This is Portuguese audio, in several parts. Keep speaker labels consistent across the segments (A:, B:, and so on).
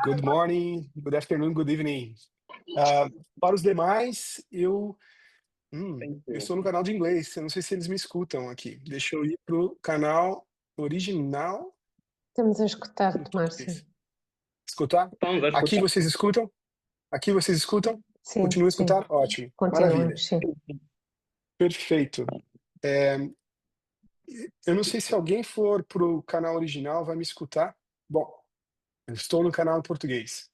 A: Good morning, good afternoon, good evening. Ah, para os demais,
B: Thank
A: eu
B: you.
A: estou no canal de inglês, eu não sei se eles me escutam aqui. Deixa eu ir pro canal original
C: Estamos a escutar-te,
A: no
C: Márcio.
A: português. Escutar?
B: Vamos a
A: Aqui
B: escutar.
A: vocês escutam? Aqui vocês escutam?
C: Sim,
A: Continua a
C: sim.
A: escutar? Ótimo, maravilha,
C: Continuamos, sim.
A: perfeito. É, eu não sei se alguém for pro canal original vai me escutar. Bom, eu estou no canal em português.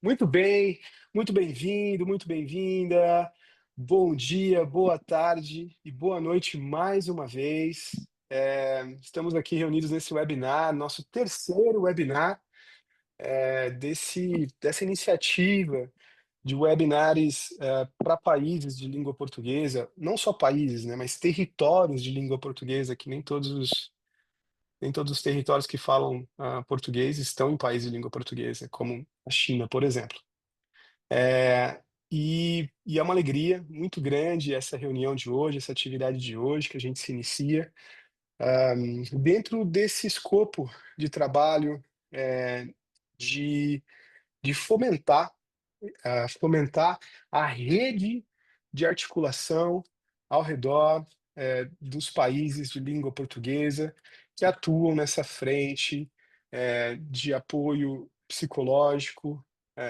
A: Muito bem, muito bem-vindo, muito bem-vinda. Bom dia, boa tarde e boa noite mais uma vez. Estamos aqui reunidos nesse webinar, nosso terceiro webinar, dessa iniciativa de webinars para países de língua portuguesa, não só países, né, mas territórios de língua portuguesa, que nem todos os territórios que falam português estão em países de língua portuguesa, como a China, por exemplo. E é uma alegria muito grande essa reunião de hoje, essa atividade de hoje que a gente se inicia, dentro desse escopo de trabalho, eh, de, de fomentar a rede de articulação ao redor dos países de língua portuguesa que atuam nessa frente de apoio psicológico,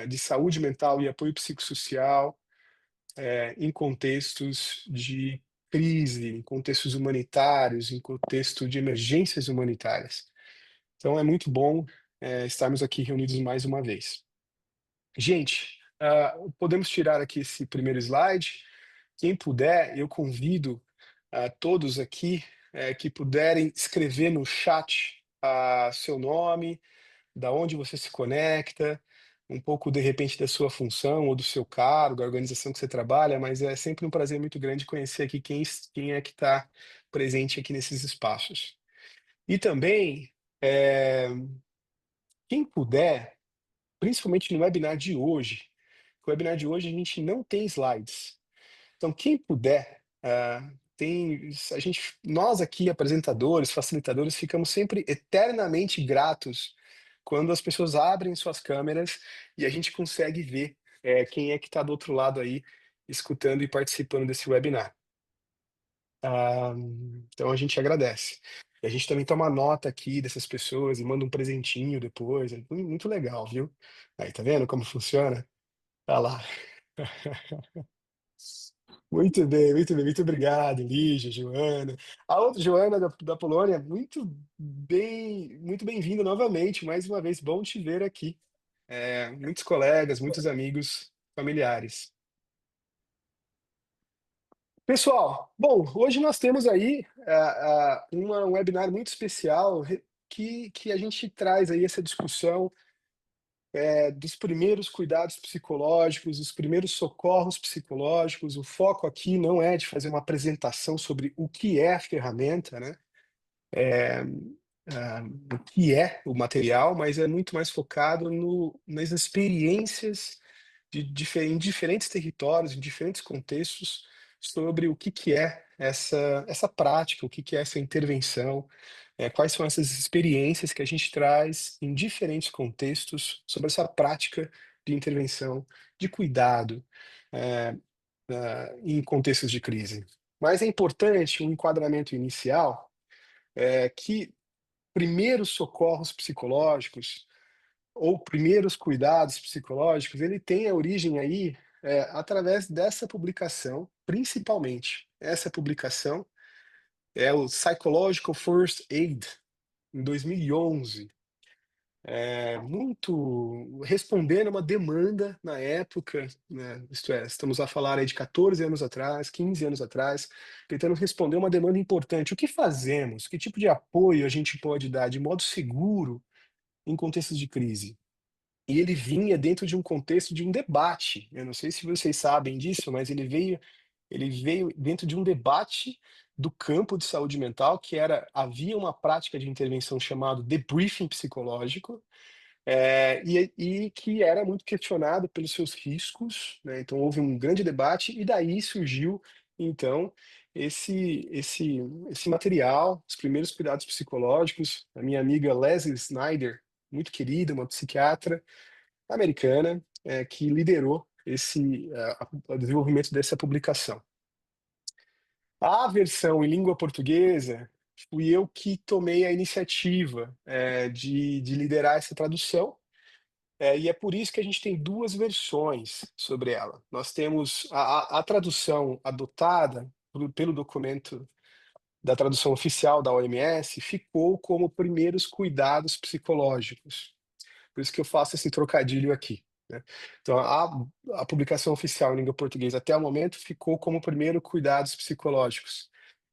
A: de saúde mental e apoio psicossocial em contextos de crise, em contextos humanitários, em contexto de emergências humanitárias. Então é muito bom estarmos aqui reunidos mais uma vez. Gente, podemos tirar aqui esse primeiro slide. Quem puder, eu convido a todos aqui que puderem escrever no chat seu nome, da onde você se conecta, um pouco de repente da sua função ou do seu cargo, da organização que você trabalha, mas é sempre um prazer muito grande conhecer aqui quem é que está presente aqui nesses espaços. E também, eh, quem puder, principalmente no webinar de hoje, o webinar de hoje a gente não tem slides. Então, quem puder, nós aqui, apresentadores, facilitadores, ficamos sempre eternamente gratos quando as pessoas abrem suas câmeras e a gente consegue ver quem é que está do outro lado aí, escutando e participando desse webinar. Então a gente agradece. E a gente também toma nota aqui dessas pessoas e manda um presentinho depois. É muito legal, viu? Aí, tá vendo como funciona? Tá lá. Muito bem, muito obrigado, Lígia, Joana. A outra Joana da Polônia, muito bem-vinda novamente, mais uma vez, bom te ver aqui. Muitos colegas, muitos amigos, familiares. Pessoal, bom, hoje nós temos aí um webinar muito especial que a gente traz aí essa discussão dos primeiros cuidados psicológicos, os primeiros socorros psicológicos. O foco aqui não é de fazer uma apresentação sobre o que é a ferramenta, né? Eh, o que é o material, mas é muito mais focado nas experiências em diferentes territórios, em diferentes contextos, sobre o que é essa prática, o que é essa intervenção, quais são essas experiências que a gente traz em diferentes contextos sobre essa prática de intervenção, de cuidado, eh, em contextos de crise. Mas é importante um enquadramento inicial, que primeiros socorros psicológicos ou primeiros cuidados psicológicos, ele tem a origem aí, através dessa publicação, principalmente. Essa publicação é o Psychological First Aid, em 2011. Muito respondendo a uma demanda na época, né, isto é, estamos a falar aí de 14 anos atrás, 15 anos atrás, tentando responder uma demanda importante. O que fazemos? Que tipo de apoio a gente pode dar de modo seguro em contextos de crise? E ele vinha dentro de um contexto de um debate. Eu não sei se vocês sabem disso, mas ele veio dentro de um debate do campo de saúde mental, que havia uma prática de intervenção chamado debriefing psicológico, e que era muito questionado pelos seus riscos, né? Então houve um grande debate e daí surgiu, então, esse material, os primeiros cuidados psicológicos. A minha amiga Leslie Snyder, muito querida, uma psiquiatra americana, que liderou o desenvolvimento dessa publicação. A versão em língua portuguesa, fui eu que tomei a iniciativa, de liderar essa tradução, e é por isso que a gente tem 2 versões sobre ela. Nós temos a tradução adotada pelo documento da tradução oficial da OMS, ficou como primeiros cuidados psicológicos. Por isso que eu faço esse trocadilho aqui, né. Então a publicação oficial em língua portuguesa até o momento ficou como primeiro cuidados psicológicos.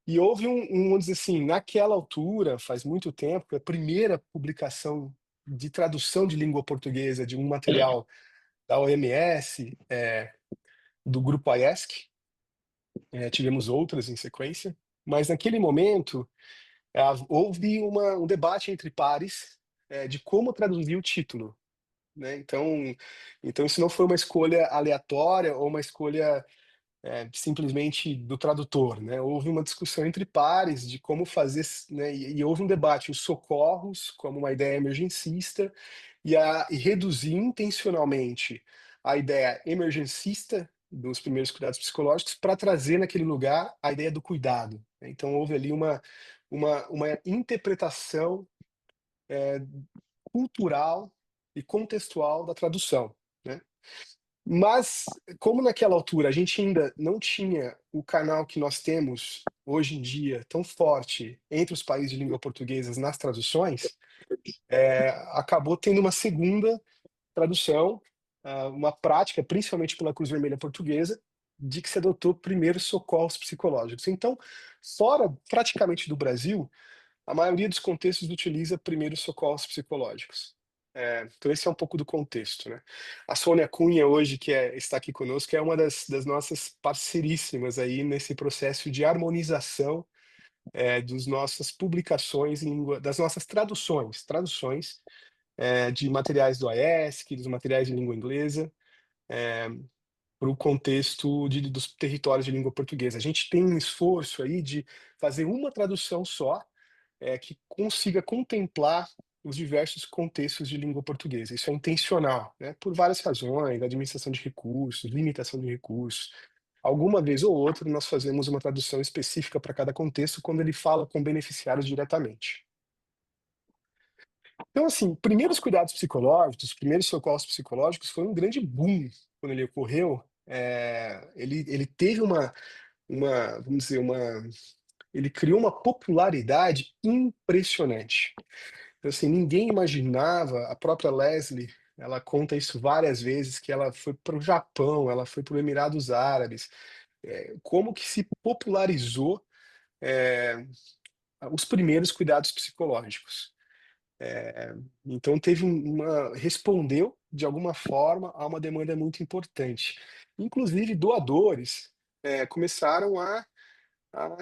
A: E houve vamos dizer assim, naquela altura, faz muito tempo, a primeira publicação de tradução de língua portuguesa de um material da OMS, do grupo IESC, tivemos outras em sequência, mas naquele momento, houve um debate entre pares, de como traduzir o título, né. Então isso não foi uma escolha aleatória ou uma escolha, simplesmente do tradutor, né. Houve uma discussão entre pares de como fazer né, e houve um debate, os socorros como uma ideia emergencista e reduzir intencionalmente a ideia emergencista dos primeiros cuidados psicológicos para trazer naquele lugar a ideia do cuidado, né. Então houve ali uma interpretação, eh, cultural e contextual da tradução, né. Mas, como naquela altura a gente ainda não tinha o canal que nós temos hoje em dia tão forte entre os países de língua portuguesas nas traduções, acabou tendo uma segunda tradução, uma prática, principalmente pela Cruz Vermelha Portuguesa, de que se adotou primeiros socorros psicológicos. Então, fora praticamente do Brasil, a maioria dos contextos utiliza primeiros socorros psicológicos. Então esse é um pouco do contexto, né. A Sônia Cunha hoje, está aqui conosco, é uma das nossas parceiríssimas aí nesse processo de harmonização, dos nossas publicações em língua das nossas traduções, de materiais do AESC, dos materiais de língua inglesa, para o contexto dos territórios de língua portuguesa. A gente tem um esforço aí de fazer uma tradução só, que consiga contemplar os diversos contextos de língua portuguesa. Isso é intencional, né, por várias razões, administração de recursos, limitação de recursos. Alguma vez ou outra, nós fazemos uma tradução específica para cada contexto quando ele fala com beneficiários diretamente. Então, assim, primeiros cuidados psicológicos, primeiros socorros psicológicos foi um grande boom quando ele ocorreu. Ele teve vamos dizer, ele criou uma popularidade impressionante. Então, assim, ninguém imaginava, a própria Leslie, ela conta isso várias vezes, que ela foi para o Japão, ela foi para os Emirados Árabes, como que se popularizou, eh, os primeiros cuidados psicológicos. Então teve respondeu de alguma forma a uma demanda muito importante. Inclusive doadores, começaram a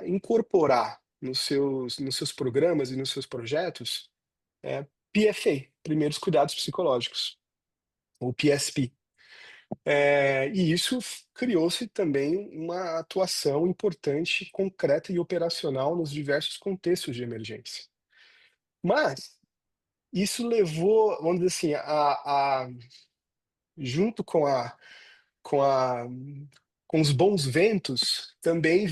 A: incorporar nos seus programas e nos seus projetos, PFA, Primeiros Cuidados Psicológicos, ou PSP. E isso criou-se também uma atuação importante, concreta e operacional nos diversos contextos de emergência. Mas isso levou, vamos dizer assim, junto com a com os bons ventos, também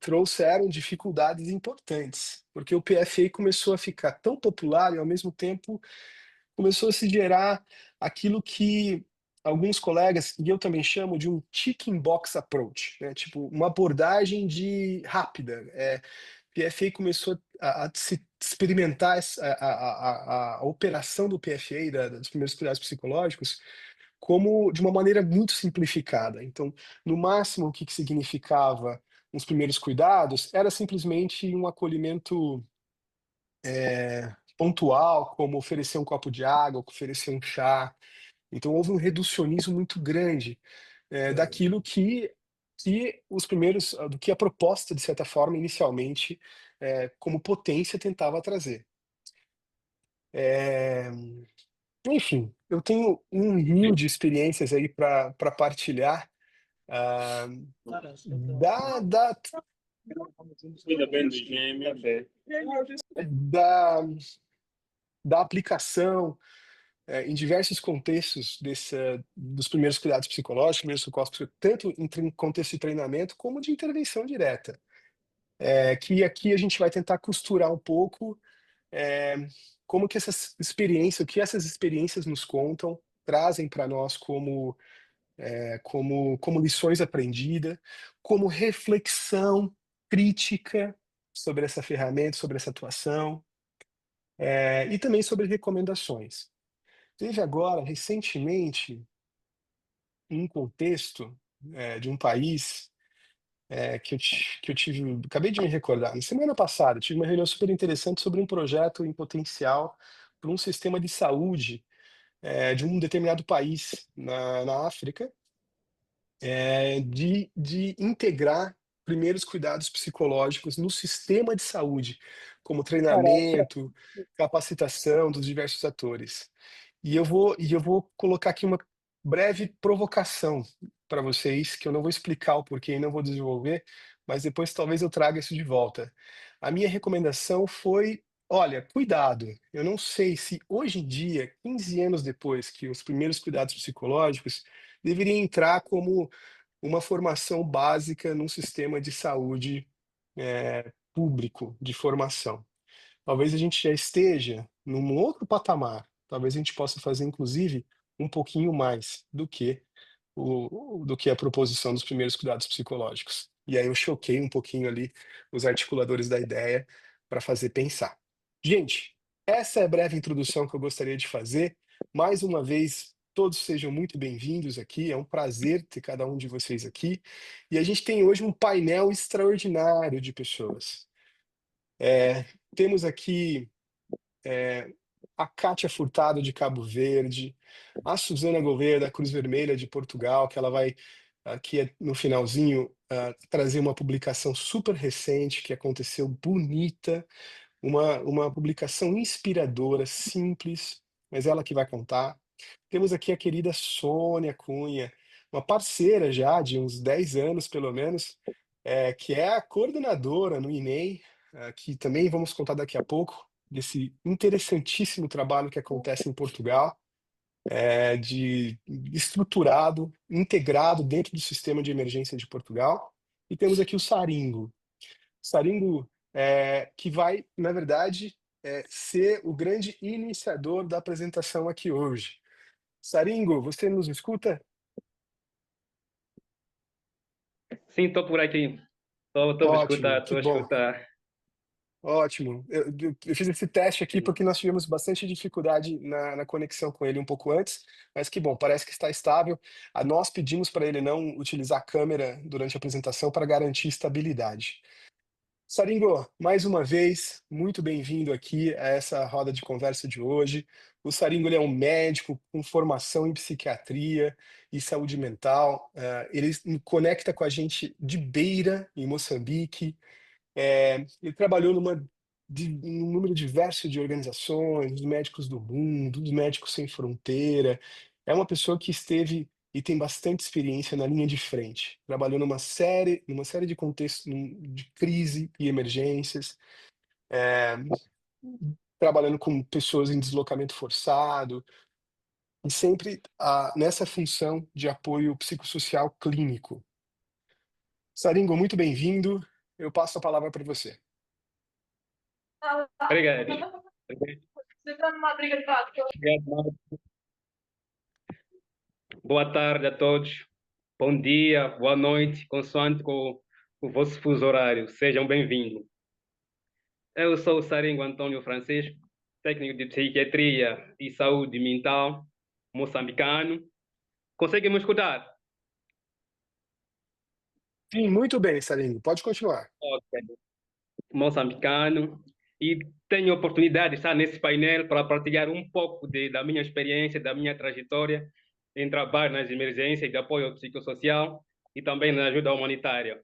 A: trouxeram dificuldades importantes, porque o PFA começou a ficar tão popular e, ao mesmo tempo, começou a se gerar aquilo que alguns colegas, e eu também chamo de um ticking box approach, né, tipo, uma abordagem rápida. PFA começou a se experimentar a operação do PFA, dos primeiros cuidados psicológicos, como de uma maneira muito simplificada. Então, no máximo, o que significava os primeiros cuidados era simplesmente um acolhimento, pontual, como oferecer um copo de água, oferecer um chá. Então houve um reducionismo muito grande, daquilo do que a proposta, de certa forma, inicialmente, como potência, tentava trazer. Eh, Enfim, eu tenho um rio de experiências aí para partilhar, ah, da
B: Cuida bem dos gêmeos.
A: da da aplicação em diversos contextos dos primeiros cuidados psicológicos, primeiros socorros, tanto em contexto de treinamento como de intervenção direta. Que aqui a gente vai tentar costurar um pouco eh, como que o que essas experiências nos contam, trazem para nós como lições aprendidas, como reflexão crítica sobre essa ferramenta, sobre essa atuação, e também sobre recomendações. Teve agora, recentemente, um contexto, de um país, que eu tive acabei de me recordar, na semana passada, tive uma reunião super interessante sobre um projeto em potencial para um sistema de saúde, de um determinado país na África, de integrar primeiros cuidados psicológicos no sistema de saúde, como
C: Caraca,
A: treinamento, capacitação dos diversos atores. E eu vou colocar aqui uma breve provocação para vocês, que eu não vou explicar o porquê e não vou desenvolver, mas depois talvez eu traga isso de volta. A minha recomendação foi: olha, cuidado, eu não sei se hoje em dia, 15 anos depois que os primeiros cuidados psicológicos deveriam entrar como uma formação básica num sistema de saúde, público de formação. Talvez a gente já esteja num outro patamar, talvez a gente possa fazer inclusive um pouquinho mais do que a proposição dos primeiros cuidados psicológicos. E aí eu choquei um pouquinho ali os articuladores da ideia para fazer pensar. Gente, essa é a breve introdução que eu gostaria de fazer. Mais uma vez, todos sejam muito bem-vindos aqui, é um prazer ter cada um de vocês aqui. E a gente tem hoje um painel extraordinário de pessoas. Temos aqui eh, a Kátia Furtado, de Cabo Verde, a Suzana Gouveia, da Cruz Vermelha de Portugal, que ela vai, aqui no finalzinho, trazer uma publicação super recente que aconteceu, bonita, uma publicação inspiradora, simples, mas ela que vai contar. Temos aqui a querida Sônia Cunha, uma parceira já de uns 10 anos, pelo menos, que é a coordenadora no INEI, que também vamos contar daqui a pouco, desse interessantíssimo trabalho que acontece em Portugal, estruturado, integrado dentro do sistema de emergência de Portugal. E temos aqui o Saringo. Saringo, que vai, na verdade, ser o grande iniciador da apresentação aqui hoje. Saringo, você nos escuta?
B: Sim, estou por aqui. Estou a escutar,
A: Ótimo, que
B: estou a
A: bom,
B: escutar.
A: ótimo. Eu fiz esse teste aqui porque nós tivemos bastante dificuldade na conexão com ele um pouco antes, mas que bom, parece que está estável. Nós pedimos para ele não utilizar a câmera durante a apresentação para garantir estabilidade. Saringo, mais uma vez, muito bem-vindo aqui a essa roda de conversa de hoje. O Saringo, ele é um médico com formação em psiquiatria e saúde mental. Ele conecta com a gente de Beira, em Moçambique. Ele trabalhou num número diverso de organizações, dos Médicos do Mundo, dos Médicos Sem Fronteira. É uma pessoa que esteve e tem bastante experiência na linha de frente. Trabalhou numa série de contextos de crise e emergências, eh, trabalhando com pessoas em deslocamento forçado, e sempre nessa função de apoio psicossocial clínico. Saringo, muito bem-vindo. Eu passo a palavra para você.
B: Obrigado. Obrigado. Boa tarde a todos. Bom dia, boa noite, consoante com o vosso fuso horário. Sejam bem-vindos. Eu sou o Saringo Antônio Francisco, técnico de psiquiatria e saúde mental, moçambicano. Conseguem me escutar?
A: Sim, muito bem, Saringo. Pode continuar.
B: Ok. Moçambicano, e tenho a oportunidade de estar nesse painel para partilhar um pouco da minha experiência, da minha trajetória em trabalho nas emergências de apoio psicossocial e também na ajuda humanitária,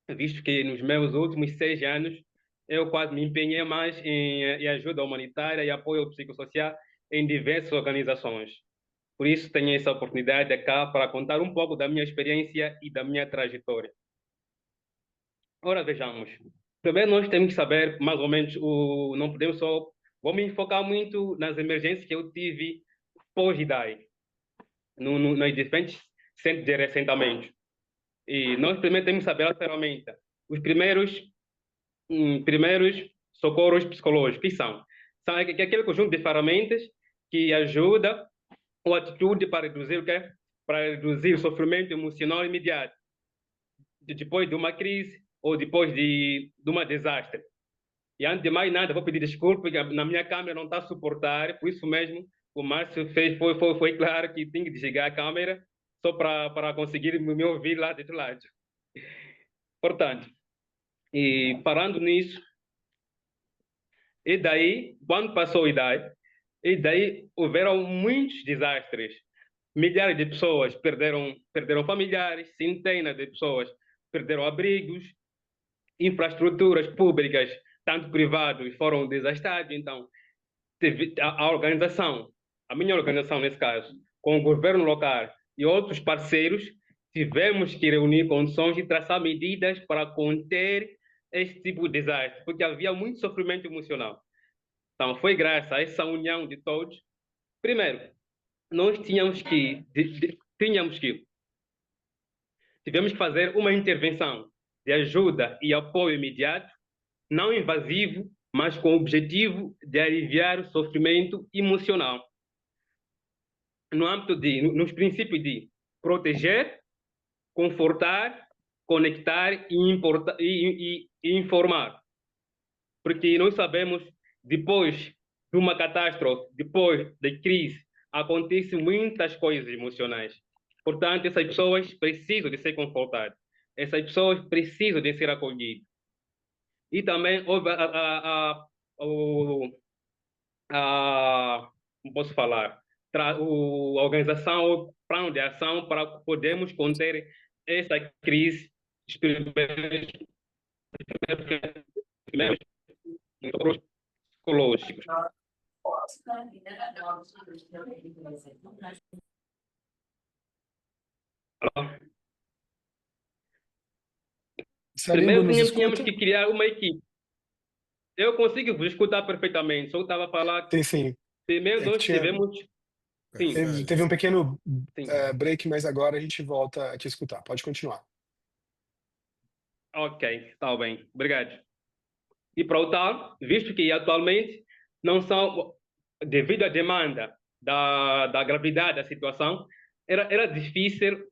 B: visto que nos meus últimos 6 anos eu quase me empenhei mais em ajuda humanitária e apoio psicossocial em diversas organizações. Por isso tenho essa oportunidade cá para contar um pouco da minha experiência e da minha trajetória. Ora, vejamos. Primeiro, nós temos que saber, mais ou menos, não podemos só vou me focar muito nas emergências que eu tive pós-IDAI, nos diferentes centros de assentamento. E nós primeiro temos que saber a ferramenta. Os primeiros socorros psicológicos, que são? São aquele conjunto de ferramentas que ajuda ou atitude para reduzir o quê? Para reduzir o sofrimento emocional imediato, depois de uma crise ou depois de uma desastre. E antes de mais nada, vou pedir desculpa, porque na minha câmera não está a suportar, por isso mesmo o Márcio foi claro que tem que desligar a câmera só para conseguir me ouvir lá desse lado. Portanto, e parando nisso, e daí, quando passou e daí houveram muitos desastres. Milhares de pessoas perderam familiares, centenas de pessoas perderam abrigos, infraestruturas públicas, tanto privados, foram desastradas. Então, teve a organização, a minha organização nesse caso, com o governo local e outros parceiros, tivemos que reunir condições e traçar medidas para conter esse tipo de desastre, porque havia muito sofrimento emocional. Então, foi graças a essa união de todos. Primeiro, nós tivemos que fazer uma intervenção de ajuda e apoio imediato, não invasivo, mas com o objetivo de aliviar o sofrimento emocional, no âmbito nos princípios de proteger, confortar, conectar e informar. Porque nós sabemos, depois de uma catástrofe, depois da crise, acontecem muitas coisas emocionais. Portanto, essas pessoas precisam de ser confortadas. Essas pessoas precisam de ser acolhidas. E também houve como posso falar, a organização, o plano de ação para podermos conter essa crise dos primeiros psicológicos.
A: Salimbo,
B: Primeiro
A: nos
B: tínhamos
A: escuta?
B: que criar uma equipe. Eu consigo vos escutar perfeitamente, só estava a falar.
A: Tem sim.
B: Primeiro
A: É que
B: nós devemos. Sim,
A: teve um pequeno
B: sim.
A: break, mas agora a gente volta a te escutar. Pode continuar.
B: Ok, está bem. Obrigado. E para o tal, visto que atualmente não são, devido à demanda da gravidade da situação, era difícil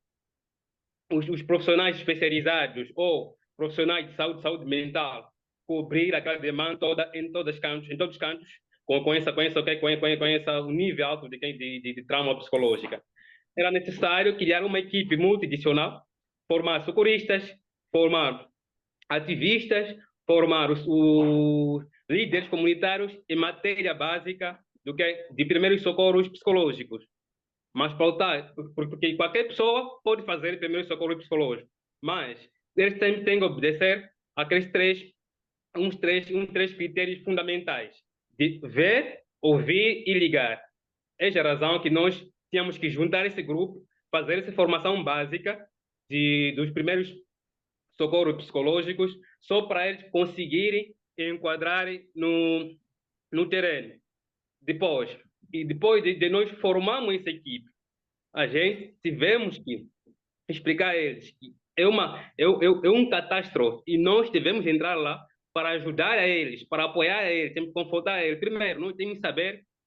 B: os profissionais especializados ou profissionais de saúde mental cobrir aquela demanda toda em todos os cantos, com esse nível alto de trauma psicológica. Era necessário criar uma equipe multidisciplinar, formar socorristas, formar ativistas, formar os líderes comunitários em matéria básica de primeiros socorros psicológicos. Mas faltar, porque qualquer pessoa pode fazer primeiros socorros psicológicos, mas eles têm que obedecer aqueles três critérios fundamentais: de ver, ouvir e ligar. Essa é a razão que nós tínhamos que juntar esse grupo, fazer essa formação básica dos primeiros socorros psicológicos, só para eles conseguirem enquadrar no terreno. Depois de nós formarmos essa equipe, a gente tivemos que explicar a eles que é um catástrofe e nós devemos entrar lá para ajudar a eles, para apoiar a eles, temos que confortar a eles. Primeiro, nós temos que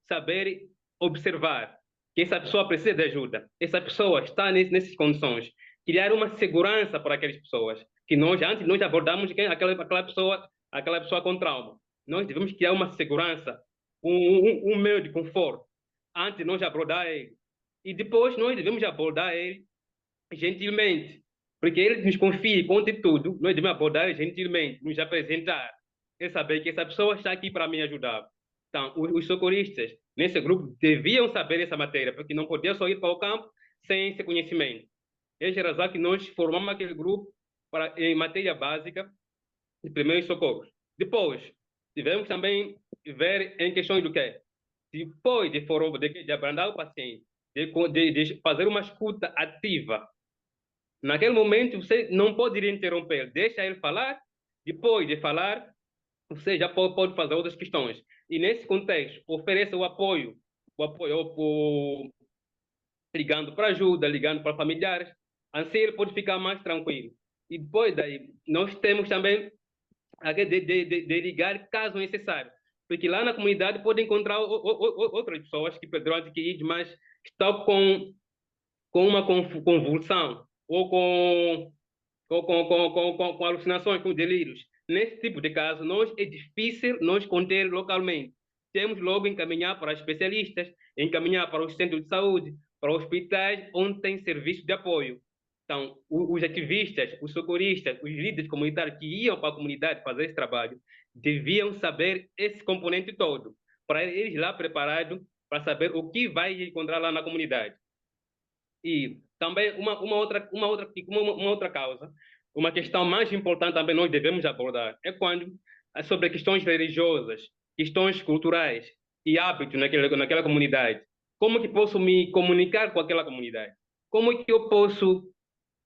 B: saber observar que essa pessoa precisa de ajuda, essa pessoa está nessas condições, criar uma segurança para aquelas pessoas, que antes nós abordamos aquela pessoa com trauma. Nós devemos criar uma segurança, um meio de conforto, antes de nós abordar ele. E depois nós devemos abordar ele gentilmente, porque ele nos confia e conta tudo, nós devemos abordar ele gentilmente, nos apresentar, e saber que essa pessoa está aqui para me ajudar. Então, os socorristas nesse grupo deviam saber essa matéria, porque não podiam só ir para o campo sem esse conhecimento. Essa é a razão que nós formamos aquele grupo em matéria básica de primeiros socorros. Depois, tivemos também ver em questões do quê? Depois de abrandar o paciente, de fazer uma escuta ativa. Naquele momento, você não pode interromper, deixa ele falar. Depois de falar, você já pode fazer outras questões. E nesse contexto, ofereça o apoio ligando para ajuda, ligando para familiares, assim ele pode ficar mais tranquilo. E depois daí, nós temos também de ligar caso necessário. Porque lá na comunidade pode encontrar outras pessoas que perderam adquiridos, mas estão com uma convulsão ou com alucinações, com delírios. Nesse tipo de caso, nós é difícil nós conter localmente. Temos logo encaminhar para especialistas, encaminhar para os centros de saúde, para hospitais onde tem serviço de apoio. Então, os ativistas, os socorristas, os líderes comunitários que iam para a comunidade fazer esse trabalho, deviam saber esse componente todo, para eles lá preparados para saber o que vai encontrar lá na comunidade. E também uma outra causa, uma questão mais importante também nós devemos abordar é quando é sobre questões religiosas, questões culturais e hábitos naquela comunidade. Como que posso me comunicar com aquela comunidade? Como que eu posso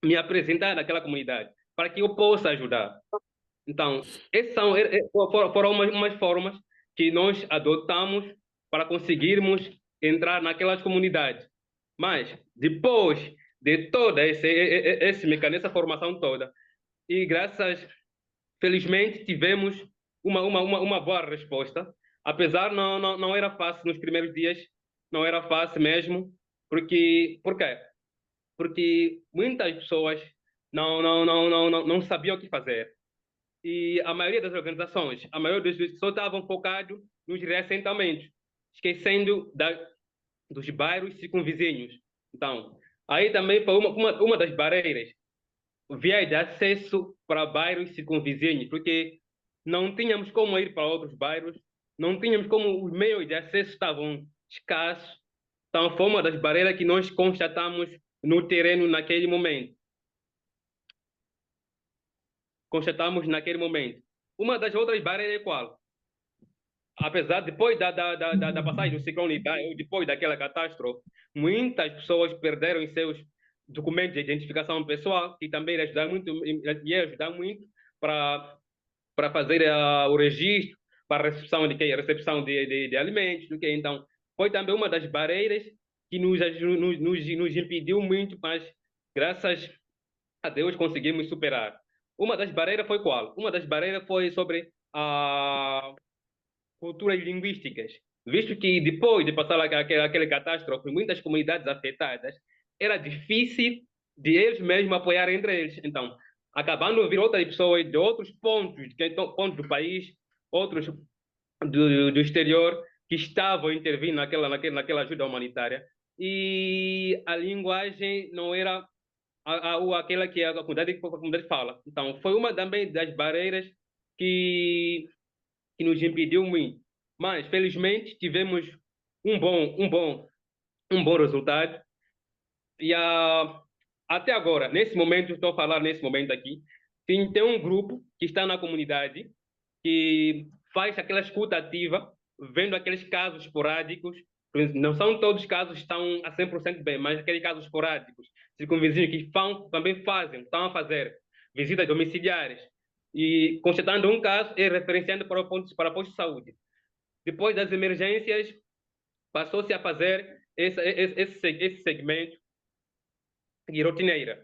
B: me apresentar naquela comunidade para que eu possa ajudar? Então, foram umas formas que nós adotamos para conseguirmos entrar naquelas comunidades. Mas, depois de toda esse mecanismo, essa formação toda, e felizmente, tivemos uma boa resposta, apesar não era fácil nos primeiros dias, não era fácil mesmo, por quê? Porque muitas pessoas não sabiam o que fazer e a maioria das organizações, a maioria dos só estavam focados nos reassentamentos, esquecendo dos bairros circunvizinhos. Então, aí também foi uma das barreiras, vias de acesso para bairros circunvizinhos, porque não tínhamos como ir para outros bairros, não tínhamos como os meios de acesso estavam escassos. Então, foi uma das barreiras que nós constatamos no terreno naquele momento. Constatamos naquele momento. Uma das outras barreiras é qual? Apesar, depois da passagem do ciclone, depois daquela catástrofe, muitas pessoas perderam os seus documentos de identificação pessoal, que também ia ajudar muito para fazer o registro, para a recepção de alimentos. Então, foi também uma das barreiras que nos impediu muito, mas graças a Deus conseguimos superar. Uma das barreiras foi qual? Uma das barreiras foi sobre a culturas linguísticas, visto que depois de passar aquela catástrofe, muitas comunidades afetadas, era difícil de eles mesmos apoiar entre eles. Então, acabando de vir outras pessoas de outros pontos do país, outros do exterior, que estavam intervindo naquela ajuda humanitária, e a linguagem não era aquela que a comunidade fala. Então, foi uma também das barreiras que nos impediu muito. Mas, felizmente, tivemos um bom resultado. E até agora, nesse momento, estou a falar nesse momento aqui, tem um grupo que está na comunidade que faz aquela escuta ativa, vendo aqueles casos esporádicos. Não são todos os casos que estão a 100% bem, mas aqueles casos esporádicos, circunvizinhos que também estão a fazer visitas domiciliares e, constatando um caso, e referenciando para postos de saúde. Depois das emergências, passou-se a fazer esse segmento de rotineira.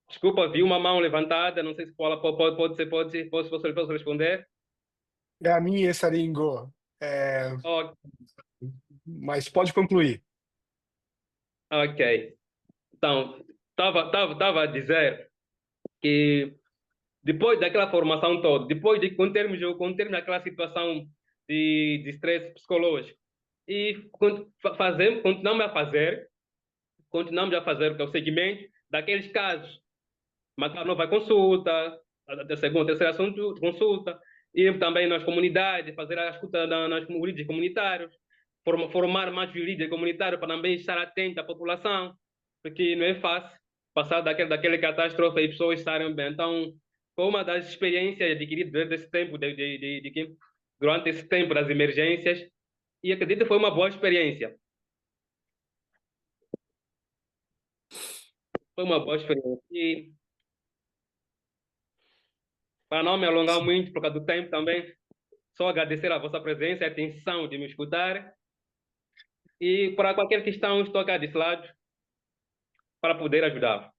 B: Desculpa, vi uma mão levantada, não sei se posso responder.
A: É a minha, Saringo.
B: Oh,
A: Mas pode concluir.
B: ok. Então, estava a dizer que depois daquela formação toda, depois de contermos aquela situação de estresse psicológico, e continuamos a fazer o segmento daqueles casos, marcar nova consulta, a segunda, terceira assunto, consulta, ir também nas comunidades, fazer a escuta nas líderes comunitários, formar mais líderes comunitários para também estar atento à população, porque não é fácil passar daquela catástrofe e pessoas estarem bem. Então, foi uma das experiências adquiridas durante esse tempo, durante esse tempo das emergências, e acredito que foi uma boa experiência. Foi uma boa experiência. E Para não me alongar muito por causa do tempo também, só agradecer a vossa presença e a atenção de me escutar. E para qualquer questão, estou aqui desse lado para poder ajudar.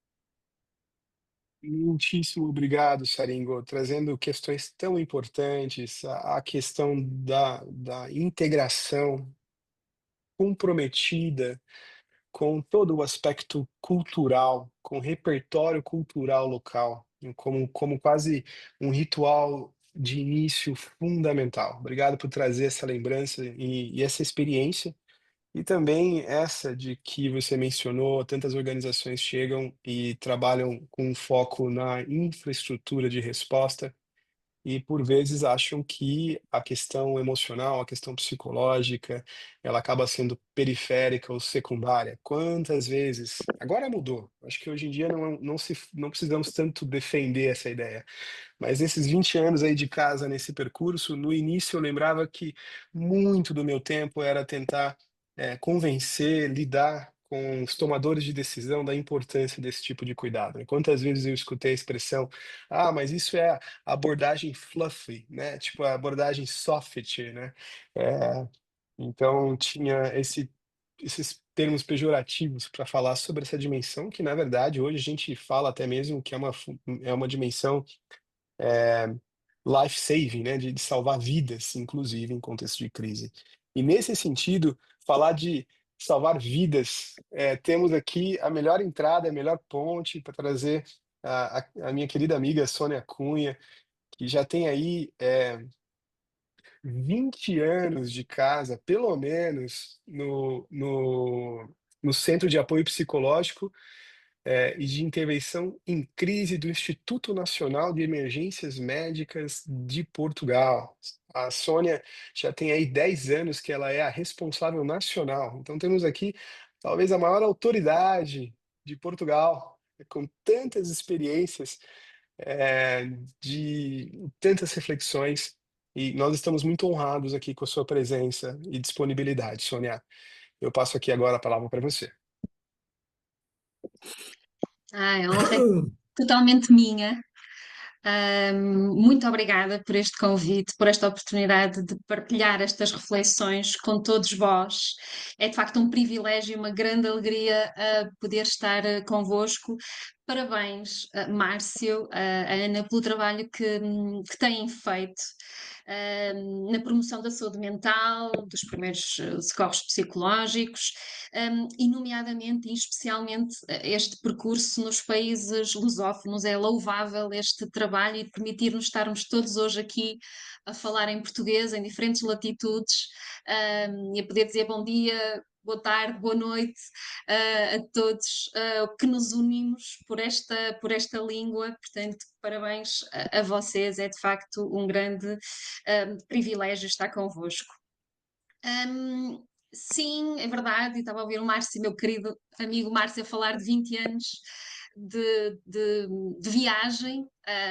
A: Muitíssimo obrigado, Saringo, trazendo questões tão importantes, a questão da integração comprometida com todo o aspecto cultural, com o repertório cultural local, como quase um ritual de início fundamental. Obrigado por trazer essa lembrança e essa experiência, e também essa de que você mencionou, tantas organizações chegam e trabalham com foco na infraestrutura de resposta, e por vezes acham que a questão emocional, a questão psicológica, ela acaba sendo periférica ou secundária. Quantas vezes? Agora mudou. Acho que hoje em dia não precisamos tanto defender essa ideia. Mas nesses 20 anos aí de casa, nesse percurso, no início eu lembrava que muito do meu tempo era tentar, convencer, lidar com os tomadores de decisão da importância desse tipo de cuidado, né. Quantas vezes eu escutei a expressão: "Ah, mas isso é a abordagem fluffy", né, tipo a abordagem soft, né. Eh, então tinha esses termos pejorativos para falar sobre essa dimensão que, na verdade, hoje a gente fala até mesmo que é uma dimensão eh, life saving, né, de salvar vidas, inclusive em contexto de crise. E nesse sentido, falar de salvar vidas, temos aqui a melhor entrada, a melhor ponte para trazer a minha querida amiga Sônia Cunha, que já tem aí 20 anos de casa, pelo menos, no Centro de Apoio Psicológico e de Intervenção em Crise do Instituto Nacional de Emergências Médicas de Portugal. A Sônia já tem aí 10 anos que ela é a responsável nacional. Então temos aqui talvez a maior autoridade de Portugal, com tantas experiências, de tantas reflexões, e nós estamos muito honrados aqui com a sua presença e disponibilidade, Sônia. Eu passo aqui agora a palavra para você.
D: A honra é totalmente minha. Muito obrigada por este convite, por esta oportunidade de partilhar estas reflexões com todos vós. É de facto um privilégio e uma grande alegria poder estar convosco. Parabéns, Márcio, a Ana, pelo trabalho que têm feito na promoção da saúde mental, dos primeiros socorros psicológicos, e nomeadamente e especialmente este percurso nos países lusófonos. É louvável este trabalho e permitir-nos estarmos todos hoje aqui a falar em português, em diferentes latitudes, e a poder dizer bom dia, boa tarde, boa noite a todos que nos unimos por esta língua. Portanto, parabéns a vocês, é de facto um grande privilégio estar convosco. Sim, é verdade, e estava a ouvir o Márcio, meu querido amigo Márcio, a falar de 20 anos de viagem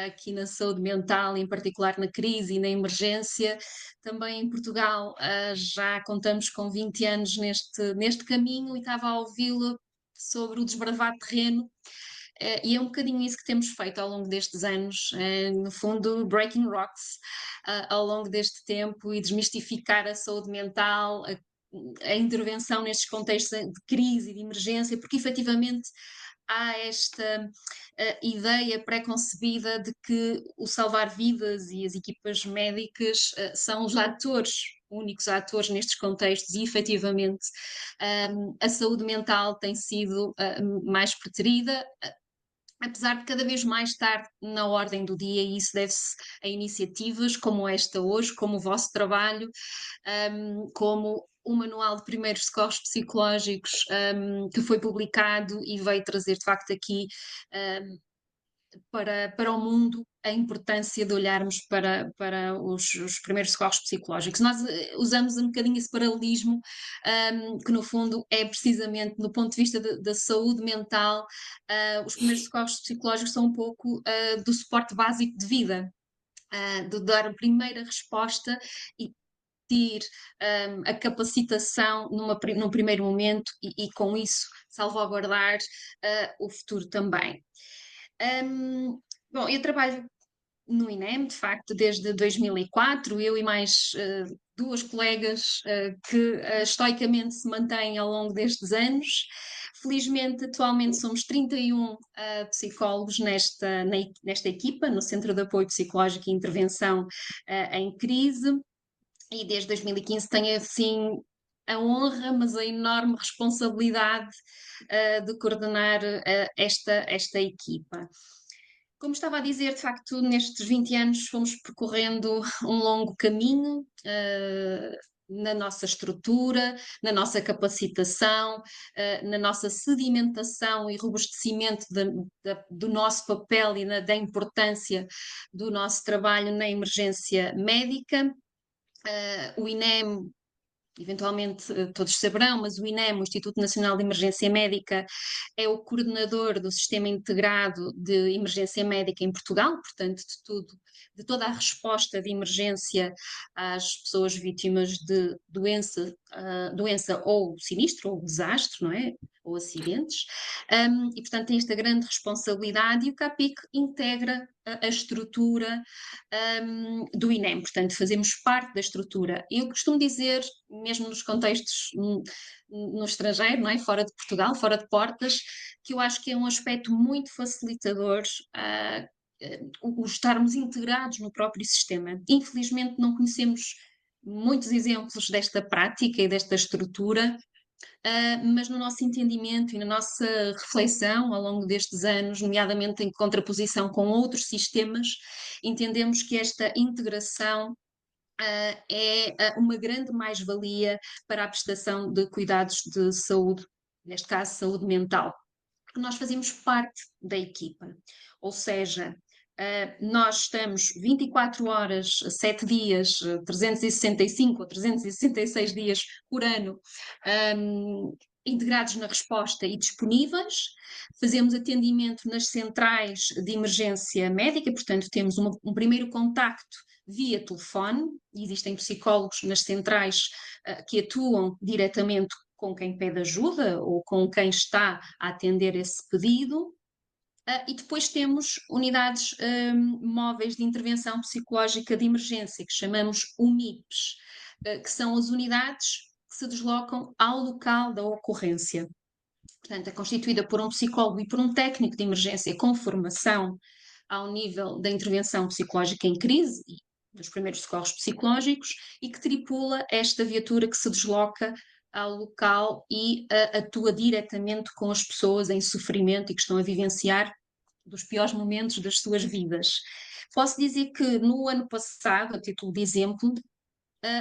D: aqui na saúde mental, em particular na crise e na emergência. Também em Portugal já contamos com 20 anos neste caminho, e estava a ouvi-lo sobre o desbravar terreno. E é um bocadinho isso que temos feito ao longo destes anos, no fundo, breaking rocks, ao longo deste tempo, e desmistificar a saúde mental, a intervenção nestes contextos de crise e de emergência, porque efetivamente há esta ideia pré-concebida de que o salvar vidas e as equipas médicas são os atores, únicos atores nestes contextos, e efetivamente a saúde mental tem sido mais preterida, apesar de cada vez mais estar na ordem do dia, e isso deve-se a iniciativas como esta hoje, como o vosso trabalho, como o Manual de Primeiros Socorros Psicológicos, que foi publicado e veio trazer de facto aqui para o mundo a importância de olharmos para os primeiros socorros psicológicos. Nós usamos um bocadinho esse paralelismo, que no fundo é precisamente no ponto de vista da saúde mental, os primeiros socorros psicológicos são um pouco do suporte básico de vida, de dar a primeira resposta e ter a capacitação num primeiro momento, e com isso salvaguardar o futuro também. Bom, eu trabalho no INEM, de facto, desde 2004, eu e mais duas colegas que estoicamente se mantêm ao longo destes anos. Felizmente, atualmente somos 31 psicólogos nesta equipa, no Centro de Apoio Psicológico e Intervenção em Crise, e desde 2015 tenho assim a honra, mas a enorme responsabilidade de coordenar esta equipa. Como estava a dizer, de facto, nestes 20 anos fomos percorrendo um longo caminho na nossa estrutura, na nossa capacitação, na nossa sedimentação e robustecimento do nosso papel e da importância do nosso trabalho na emergência médica. O INEM, eventualmente todos saberão, mas o INEM, o Instituto Nacional de Emergência Médica, é o coordenador do Sistema Integrado de Emergência Médica em Portugal, portanto, de toda a resposta de emergência às pessoas vítimas de doença ou sinistro, ou desastre, não é? Ou acidentes, e portanto tem esta grande responsabilidade, e o CAPIC integra a estrutura do INEM, portanto fazemos parte da estrutura. Eu costumo dizer, mesmo nos contextos no estrangeiro, não é? Fora de Portugal, fora de portas, que eu acho que é um aspecto muito facilitador o estarmos integrados no próprio sistema. Infelizmente não conhecemos muitos exemplos desta prática e desta estrutura, mas no nosso entendimento e na nossa reflexão ao longo destes anos, nomeadamente em contraposição com outros sistemas, entendemos que esta integração é uma grande mais-valia para a prestação de cuidados de saúde, neste caso saúde mental, porque nós fazemos parte da equipa, ou seja, nós estamos 24 horas, 7 dias, 365 ou 366 dias por ano integrados na resposta e disponíveis. Fazemos atendimento nas centrais de emergência médica, portanto temos um primeiro contacto via telefone, e existem psicólogos nas centrais que atuam diretamente com quem pede ajuda ou com quem está a atender esse pedido. E depois temos unidades móveis de intervenção psicológica de emergência, que chamamos UMIPs, que são as unidades que se deslocam ao local da ocorrência. Portanto, é constituída por um psicólogo e por um técnico de emergência com formação ao nível da intervenção psicológica em crise e dos primeiros socorros psicológicos, e que tripula esta viatura que se desloca ao local e atua diretamente com as pessoas em sofrimento e que estão a vivenciar dos piores momentos das suas vidas. Posso dizer que no ano passado, a título de exemplo,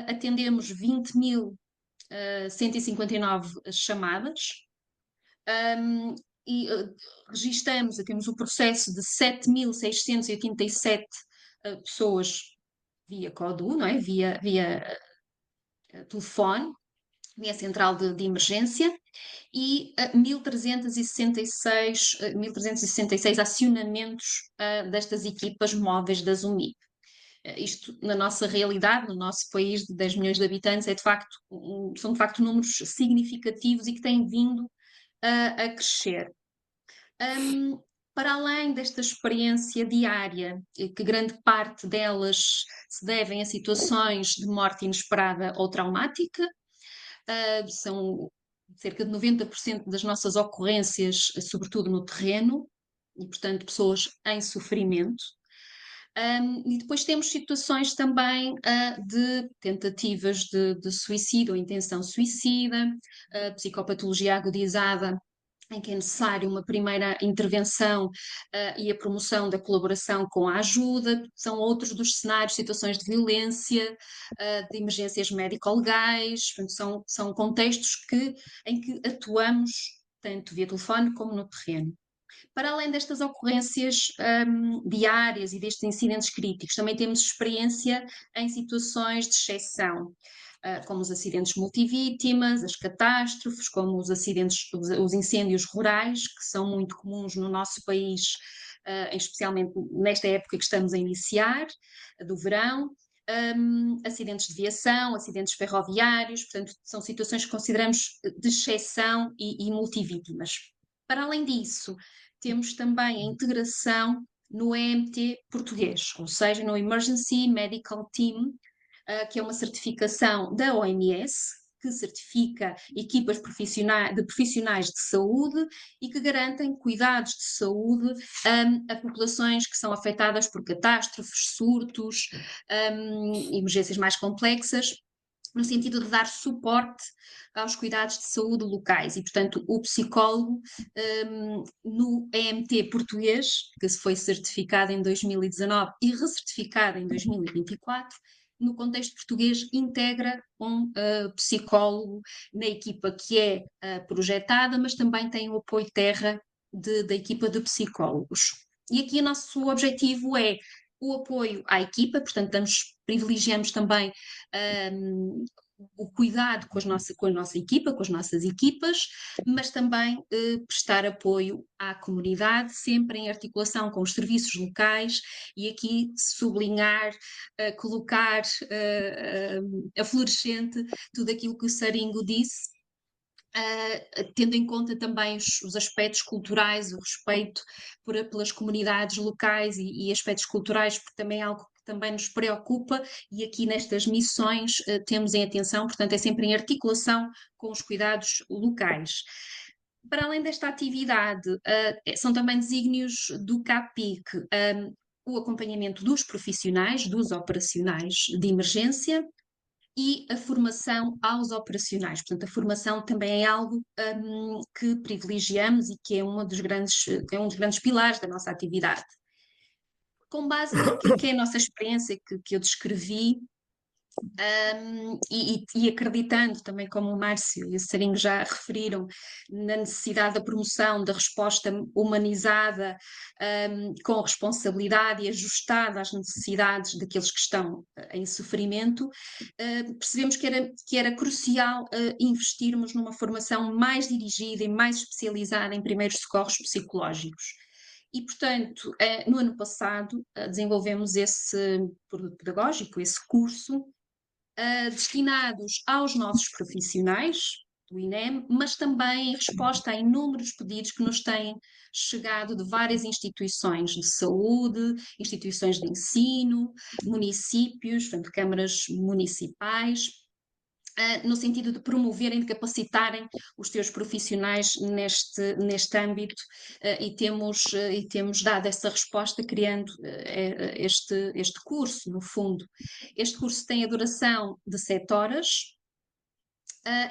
D: atendemos 20.159 chamadas e temos o processo de 7.687 pessoas via CODU, não é? Via telefone, via central de emergência, e 1.366 acionamentos destas equipas móveis da UMIP. Isto, na nossa realidade, no nosso país de 10 milhões de habitantes, são de facto números significativos e que têm vindo a crescer. Para além desta experiência diária, que grande parte delas se devem a situações de morte inesperada ou traumática, são cerca de 90% das nossas ocorrências, sobretudo no terreno, e portanto pessoas em sofrimento. E depois temos situações também de tentativas de suicídio ou intenção suicida, psicopatologia agudizada, em que é necessário uma primeira intervenção e a promoção da colaboração com a ajuda. São outros dos cenários, situações de violência, de emergências médico-legais, são contextos em que atuamos tanto via telefone como no terreno. Para além destas ocorrências diárias e destes incidentes críticos, também temos experiência em situações de exceção, como os acidentes multivítimas, as catástrofes, como os incêndios rurais, que são muito comuns no nosso país, especialmente nesta época que estamos a iniciar, do verão. Acidentes de viação, acidentes ferroviários, portanto, são situações que consideramos de exceção e multivítimas. Para além disso, temos também a integração no EMT português, ou seja, no Emergency Medical Team, que é uma certificação da OMS, que certifica equipas profissionais de saúde e que garantem cuidados de saúde a populações que são afetadas por catástrofes, surtos, emergências mais complexas, no sentido de dar suporte aos cuidados de saúde locais. E, portanto, o psicólogo no EMT português, que foi certificado em 2019 e recertificado em 2024, no contexto português, integra um psicólogo na equipa que é projetada, mas também tem o apoio terra da equipa de psicólogos. E aqui o nosso objetivo é o apoio à equipa, portanto, privilegiamos também o cuidado com a nossa equipa, com as nossas equipas, mas também prestar apoio à comunidade, sempre em articulação com os serviços locais, e aqui sublinhar, colocar a florescente tudo aquilo que o Saringo disse, tendo em conta também os aspectos culturais, o respeito pelas comunidades locais e aspectos culturais, porque também é algo que também nos preocupa, e aqui nestas missões temos em atenção, portanto é sempre em articulação com os cuidados locais. Para além desta atividade, são também desígnios do CAPIC, o acompanhamento dos profissionais, dos operacionais de emergência, e a formação aos operacionais. Portanto, a formação também é algo que privilegiamos e que é um dos grandes pilares da nossa atividade. Com base naquilo que é a nossa experiência que eu descrevi, e acreditando também, como o Márcio e o Sarinho já referiram, na necessidade da promoção da resposta humanizada, com responsabilidade e ajustada às necessidades daqueles que estão em sofrimento, percebemos que era crucial investirmos numa formação mais dirigida e mais especializada em primeiros socorros psicológicos. E, portanto, no ano passado desenvolvemos esse produto pedagógico, esse curso, destinados aos nossos profissionais do INEM, mas também em resposta a inúmeros pedidos que nos têm chegado de várias instituições de saúde, instituições de ensino, municípios, portanto, câmaras municipais, no sentido de promoverem, de capacitarem os teus profissionais neste âmbito, e temos dado essa resposta criando este curso, no fundo. Este curso tem a duração de 7 horas,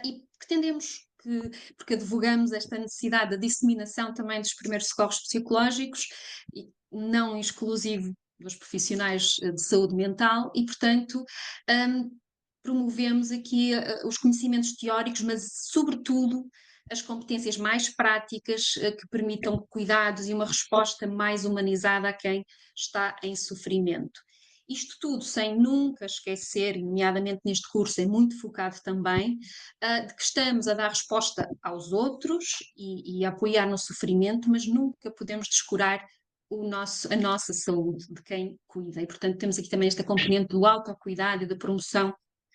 D: e pretendemos porque advogamos esta necessidade da disseminação também dos primeiros socorros psicológicos, e não exclusivo dos profissionais de saúde mental, e, portanto, promovemos aqui os conhecimentos teóricos, mas, sobretudo, as competências mais práticas que permitam cuidados e uma resposta mais humanizada a quem está em sofrimento. Isto tudo sem nunca esquecer, nomeadamente neste curso é muito focado também, de que estamos a dar resposta aos outros e a apoiar no sofrimento, mas nunca podemos descurar a nossa saúde, de quem cuida. E, portanto, temos aqui também esta componente do autocuidado e da promoção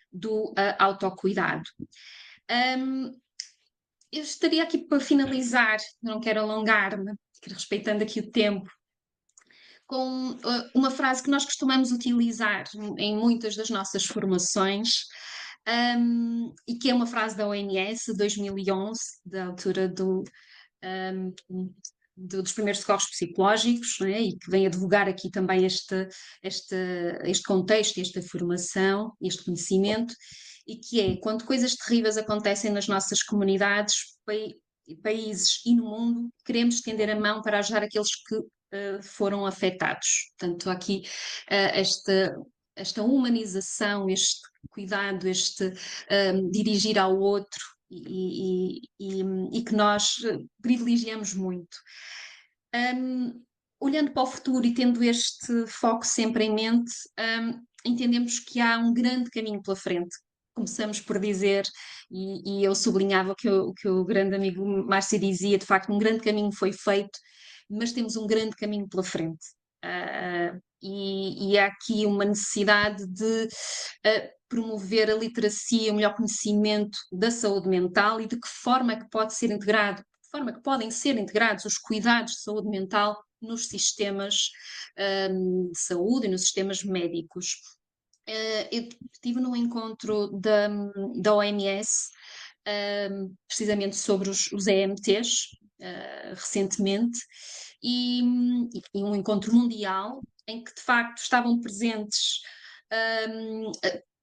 D: do autocuidado. Eu estaria aqui para finalizar, não quero alongar-me, respeitando aqui o tempo, com uma frase que nós costumamos utilizar em muitas das nossas formações, e que é uma frase da OMS, 2011, da altura dos primeiros socorros psicológicos, né, e que vem advogar aqui também este contexto, esta formação, este conhecimento, e que é: quando coisas terríveis acontecem nas nossas comunidades, países e no mundo, queremos estender a mão para ajudar aqueles que foram afetados. Portanto, aqui esta humanização, este cuidado, este dirigir ao outro, e que nós privilegiamos muito. Olhando para o futuro e tendo este foco sempre em mente, entendemos que há um grande caminho pela frente. Começamos por dizer, e eu sublinhava o que o grande amigo Márcio dizia, de facto, um grande caminho foi feito, mas temos um grande caminho pela frente. E há aqui uma necessidade de promover a literacia, o melhor conhecimento da saúde mental, e de que forma é que pode ser integrado, de que forma é que podem ser integrados os cuidados de saúde mental nos sistemas de saúde e nos sistemas médicos. Eu estive num encontro da OMS, precisamente sobre os EMTs, recentemente, e um encontro mundial em que de facto estavam presentes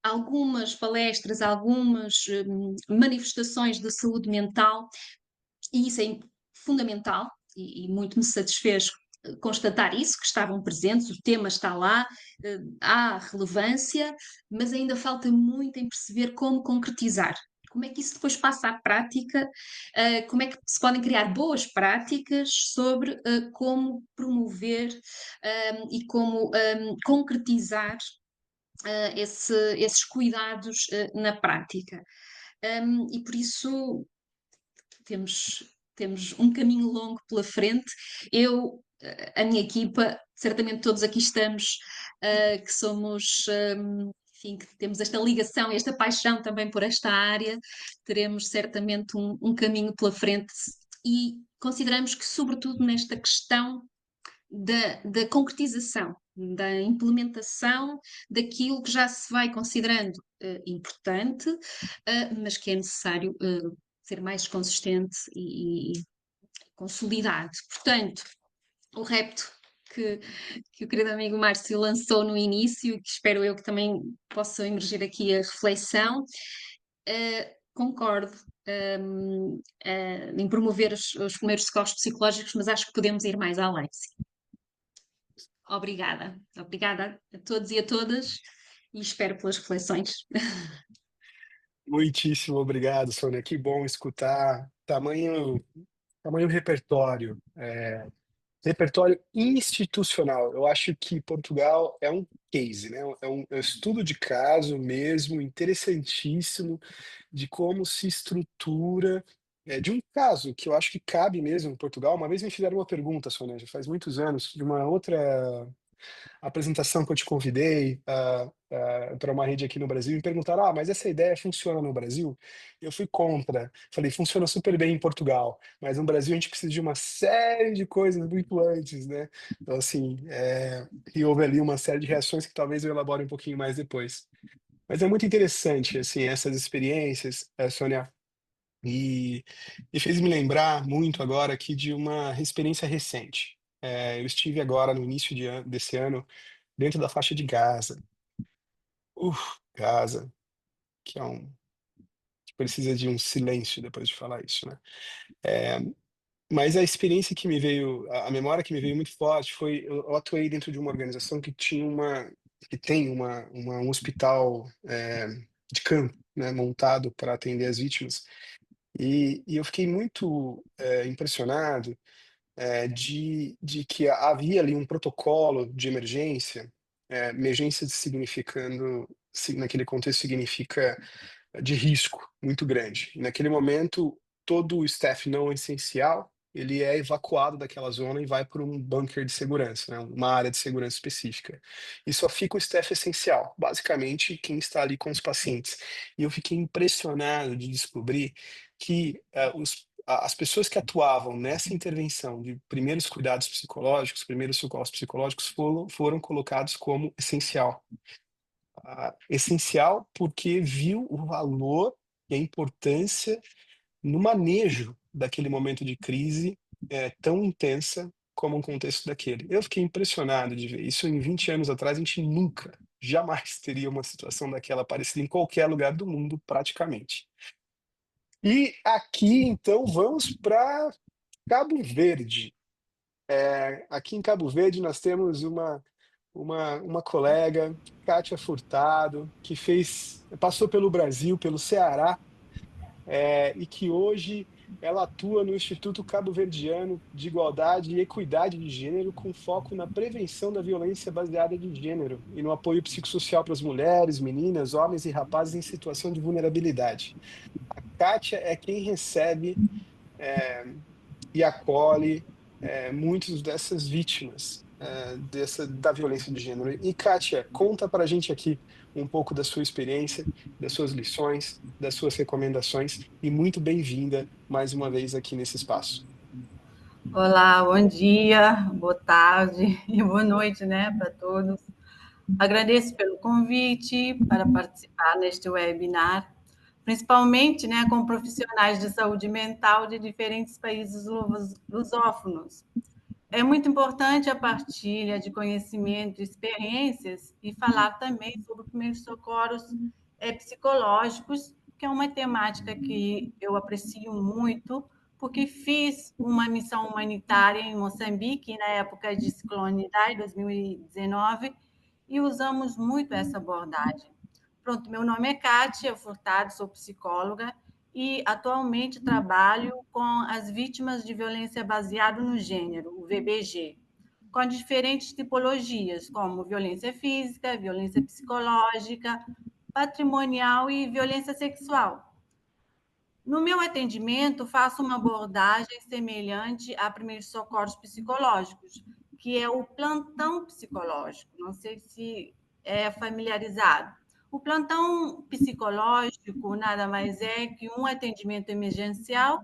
D: algumas palestras, algumas manifestações de saúde mental, e isso é fundamental e muito me satisfez constatar isso, que estavam presentes, o tema está lá, há relevância, mas ainda falta muito em perceber como concretizar. Como é que isso depois passa à prática? Como é que se podem criar boas práticas sobre como promover e como concretizar esses cuidados na prática? E por isso temos um caminho longo pela frente. A minha equipa, certamente todos aqui estamos, que somos, enfim, que temos esta ligação e esta paixão também por esta área, teremos certamente um caminho pela frente e consideramos que, sobretudo nesta questão da concretização, da implementação daquilo que já se vai considerando importante, mas que é necessário ser mais consistente e consolidado. Portanto, o repto que o querido amigo Márcio lançou no início, e que espero eu que também possa emergir aqui a reflexão, concordo em promover os primeiros socorros psicológicos, mas acho que podemos ir mais além. Obrigada. Obrigada a todos e a todas e espero pelas reflexões.
A: Muitíssimo obrigado, Sônia. Que bom escutar tamanho repertório, repertório institucional. Eu acho que Portugal é um case, né? É um estudo de caso mesmo, interessantíssimo, de como se estrutura, de um caso que eu acho que cabe mesmo em Portugal. Uma vez me fizeram uma pergunta, Sônia, já faz muitos anos, de uma outra apresentação que eu te convidei para uma rede aqui no Brasil, e me perguntaram: mas essa ideia funciona no Brasil? Eu fui contra. Falei: funciona super bem em Portugal, mas no Brasil a gente precisa de uma série de coisas muito antes, né? Então, assim, e houve ali uma série de reações que talvez eu elabore um pouquinho mais depois. Mas é muito interessante, assim, essas experiências, Sônia, e, e fez me lembrar muito agora aqui de uma experiência recente. Eu estive agora no início desse ano dentro da faixa de Gaza. Gaza, que que precisa de um silêncio depois de falar isso, né? Eh, mas a experiência que me veio, a memória que me veio muito forte foi, eu atuei dentro de uma organização que tem um hospital de campo, né, montado para atender as vítimas. E eu fiquei muito impressionado de que havia ali um protocolo de emergência, emergência significando, naquele contexto significa de risco muito grande. E naquele momento, todo o staff não essencial, ele é evacuado daquela zona e vai para um bunker de segurança, né, uma área de segurança específica. E só fica o staff essencial, basicamente quem está ali com os pacientes. E eu fiquei impressionado de descobrir que as pessoas que atuavam nessa intervenção de primeiros cuidados psicológicos, primeiros socorros psicológicos, foram colocados como essencial. Essencial porque viu o valor e a importância no manejo daquele momento de crise tão intensa como um contexto daquele. Eu fiquei impressionado de ver isso. Em 20 anos atrás, a gente nunca, jamais teria uma situação daquela parecida em qualquer lugar do mundo, praticamente. E aqui, então, vamos para Cabo Verde. Aqui em Cabo Verde nós temos uma colega, Kátia Furtado, que passou pelo Brasil, pelo Ceará, e que hoje ela atua no Instituto Cabo-Verdiano de Igualdade e Equidade de Gênero, com foco na prevenção da violência baseada de gênero e no apoio psicossocial para as mulheres, meninas, homens e rapazes em situação de vulnerabilidade. A Kátia é quem recebe e acolhe muitas dessas vítimas da violência de gênero. E, Kátia, conta para a gente aqui um pouco da sua experiência, das suas lições, das suas recomendações, e muito bem-vinda mais uma vez aqui nesse espaço.
E: Olá, bom dia, boa tarde e boa noite, né, para todos. Agradeço pelo convite para participar neste webinar, principalmente, né, com profissionais de saúde mental de diferentes países lusófonos. É muito importante a partilha de conhecimento e experiências e falar também sobre primeiros socorros psicológicos, que é uma temática que eu aprecio muito, porque fiz uma missão humanitária em Moçambique, na época de ciclone Idai, 2019, e usamos muito essa abordagem. Pronto, meu nome é Kátia Furtado, sou psicóloga e atualmente trabalho com as vítimas de violência baseada no gênero, o VBG, com diferentes tipologias, como violência física, violência psicológica, patrimonial e violência sexual. No meu atendimento, faço uma abordagem semelhante a primeiros socorros psicológicos, que é o plantão psicológico. Não sei se é familiarizado. O plantão psicológico nada mais é que um atendimento emergencial.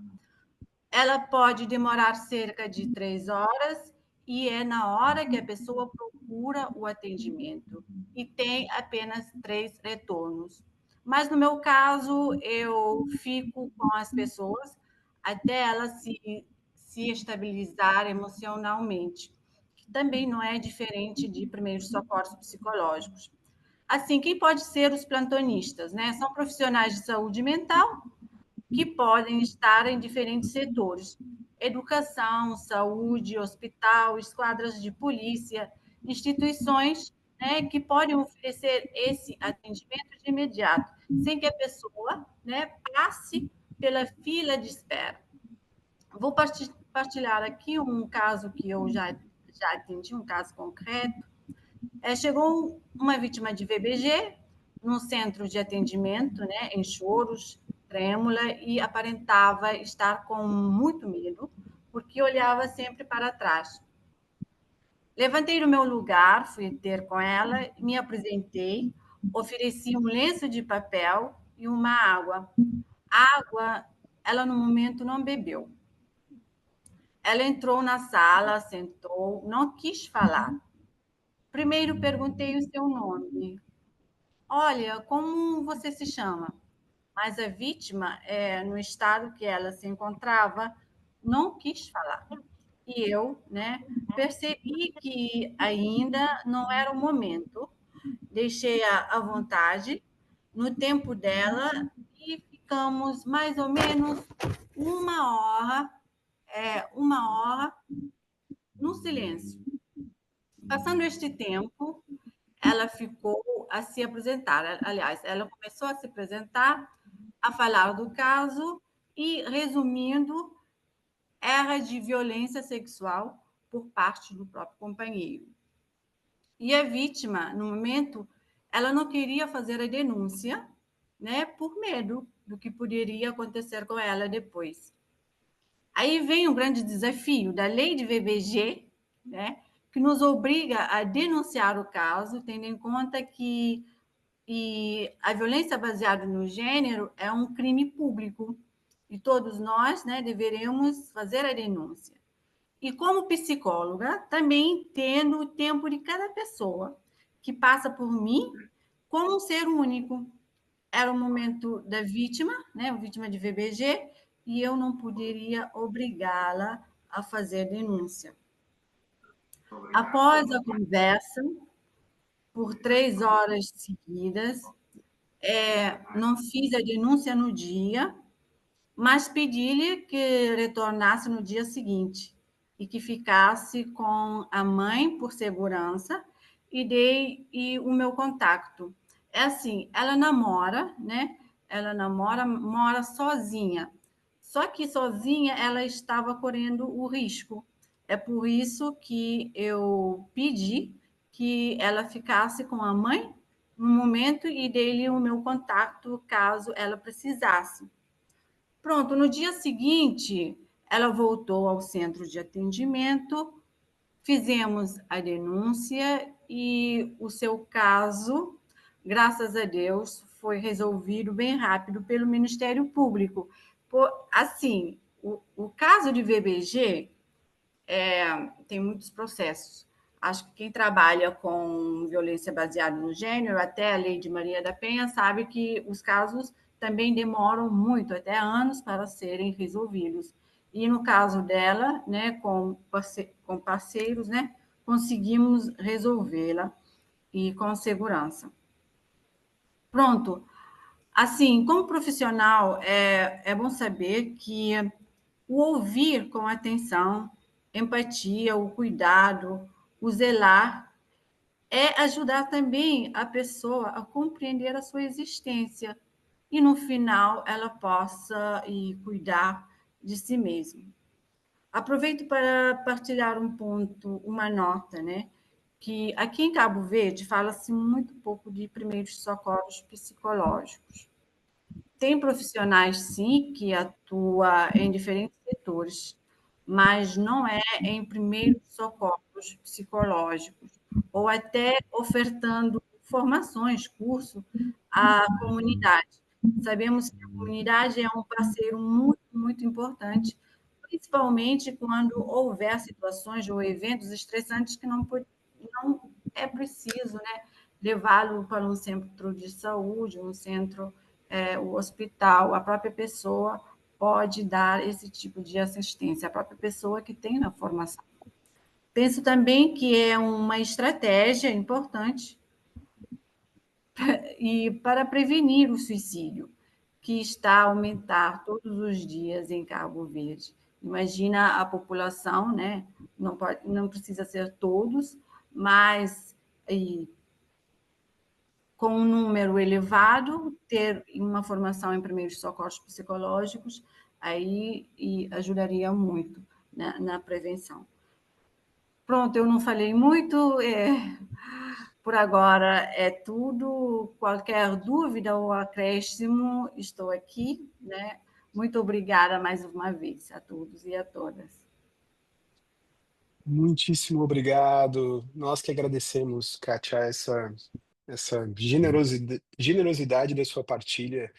E: Ela pode demorar cerca de 3 horas e é na hora que a pessoa procura o atendimento e tem apenas 3 retornos. Mas no meu caso, eu fico com as pessoas até elas se estabilizar emocionalmente, que também não é diferente de primeiros socorros psicológicos. Assim, quem pode ser os plantonistas, né? São profissionais de saúde mental que podem estar em diferentes setores: educação, saúde, hospital, esquadras de polícia, instituições, né, que podem oferecer esse atendimento de imediato, sem que a pessoa, né, passe pela fila de espera. Vou partilhar aqui um caso que eu já atendi, um caso concreto. Chegou uma vítima de VBG no centro de atendimento, né, em choros, trêmula, e aparentava estar com muito medo, porque olhava sempre para trás. Levantei do meu lugar, fui ter com ela, me apresentei, ofereci um lenço de papel e uma água. A água, ela no momento não bebeu. Ela entrou na sala, sentou, não quis falar. Primeiro perguntei o seu nome. Olha, como você se chama? Mas a vítima, no estado que ela se encontrava, não quis falar. E eu, né, percebi que ainda não era o momento, deixei-a à vontade, no tempo dela, e ficamos mais ou menos uma hora no silêncio. Passando este tempo, ela ficou a se apresentar. Aliás, ela começou a se apresentar, a falar do caso e, resumindo, era de violência sexual por parte do próprio companheiro. E a vítima, no momento, ela não queria fazer a denúncia, né, por medo do que poderia acontecer com ela depois. Aí vem um grande desafio da lei de VBG, né, que nos obriga a denunciar o caso, tendo em conta que a violência baseada no gênero é um crime público e todos nós, né, deveremos fazer a denúncia. E como psicóloga, também tendo o tempo de cada pessoa que passa por mim como um ser único. Era o momento da vítima, né, vítima de VBG, e eu não poderia obrigá-la a fazer denúncia. Após a conversa, por 3 horas seguidas, não fiz a denúncia no dia, mas pedi-lhe que retornasse no dia seguinte e que ficasse com a mãe por segurança e dei o meu contato. É assim, ela namora, né? Ela mora sozinha. Só que sozinha ela estava correndo o risco. É por isso que eu pedi que ela ficasse com a mãe no momento e dei-lhe o meu contato caso ela precisasse. Pronto, no dia seguinte, ela voltou ao centro de atendimento, fizemos a denúncia e o seu caso, graças a Deus, foi resolvido bem rápido pelo Ministério Público. Assim, o caso de VBG, tem muitos processos. Acho que quem trabalha com violência baseada no gênero, até a Lei de Maria da Penha, sabe que os casos também demoram muito, até anos, para serem resolvidos. E no caso dela, né, com parceiros, né, conseguimos resolvê-la e com segurança. Pronto. Assim, como profissional, é bom saber que o ouvir com atenção, empatia, o cuidado, o zelar, é ajudar também a pessoa a compreender a sua existência e, no final, ela possa cuidar de si mesma. Aproveito para partilhar um ponto, uma nota, né? Que aqui em Cabo Verde fala-se muito pouco de primeiros socorros psicológicos. Tem profissionais, sim, que atuam em diferentes setores, mas não é em primeiros socorros psicológicos, ou até ofertando formações, curso à comunidade. Sabemos que a comunidade é um parceiro muito, muito importante, principalmente quando houver situações ou eventos estressantes que não é preciso, né, levá-lo para um centro de saúde, um centro, o hospital, a própria pessoa pode dar esse tipo de assistência, a própria pessoa que tem a formação. Penso também que é uma estratégia importante e para prevenir o suicídio, que está a aumentar todos os dias em Cabo Verde. Imagina a população, né? Não precisa ser todos, mas com um número elevado, ter uma formação em primeiros socorros psicológicos, aí ajudaria muito na prevenção. Pronto, eu não falei muito, por agora é tudo. Qualquer dúvida ou acréscimo, estou aqui, né? Muito obrigada mais uma vez a todos e a todas.
A: Muitíssimo obrigado. Nós que agradecemos, Kátia, essa generosidade da sua partilha,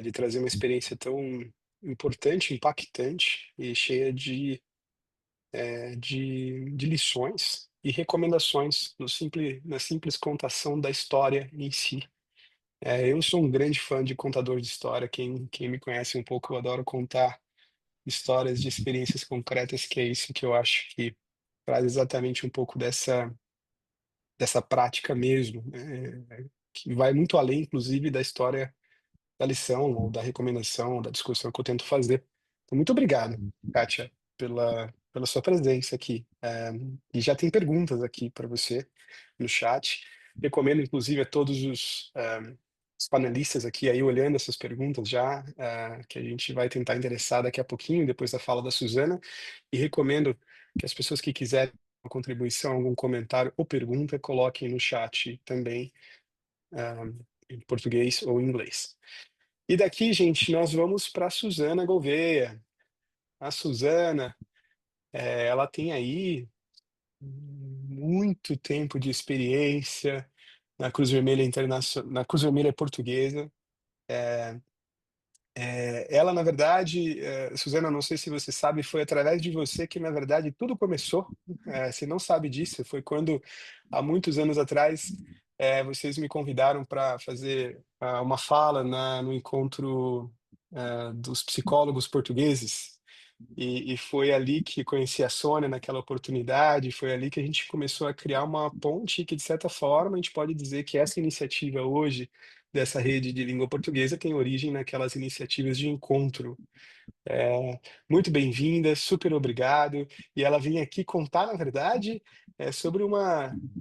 A: de trazer uma experiência tão importante, impactante e cheia de lições e recomendações na simples contação da história em si. Eu sou um grande fã de contador de história. Quem me conhece um pouco, eu adoro contar histórias de experiências concretas, que é isso que eu acho que traz exatamente um pouco dessa prática mesmo, né, que vai muito além, inclusive, da história da lição, ou da recomendação, ou da discussão que eu tento fazer. Então, muito obrigado, Kátia, pela sua presença aqui. E já tem perguntas aqui para você no chat. Recomendo, inclusive, a todos os panelistas aqui aí olhando essas perguntas já, que a gente vai tentar endereçar daqui a pouquinho, depois da fala da Suzana. E recomendo que as pessoas que quiserem uma contribuição, algum comentário ou pergunta, coloquem no chat também, em português ou em inglês. E daqui, gente, nós vamos para a Suzana Gouveia. A Suzana, ela tem aí muito tempo de experiência na Cruz Vermelha na Cruz Vermelha Portuguesa. Ela, na verdade, Suzana, não sei se você sabe, foi através de você que, na verdade, tudo começou. Você não sabe disso, foi quando, há muitos anos atrás, vocês me convidaram para fazer uma fala no encontro dos psicólogos portugueses. E foi ali que conheci a Sônia naquela oportunidade, foi ali que a gente começou a criar uma ponte que, de certa forma, a gente pode dizer que essa iniciativa hoje, dessa rede de língua portuguesa, tem origem naquelas iniciativas de encontro. Muito bem-vinda, super obrigado. E ela vem aqui contar, na verdade, sobre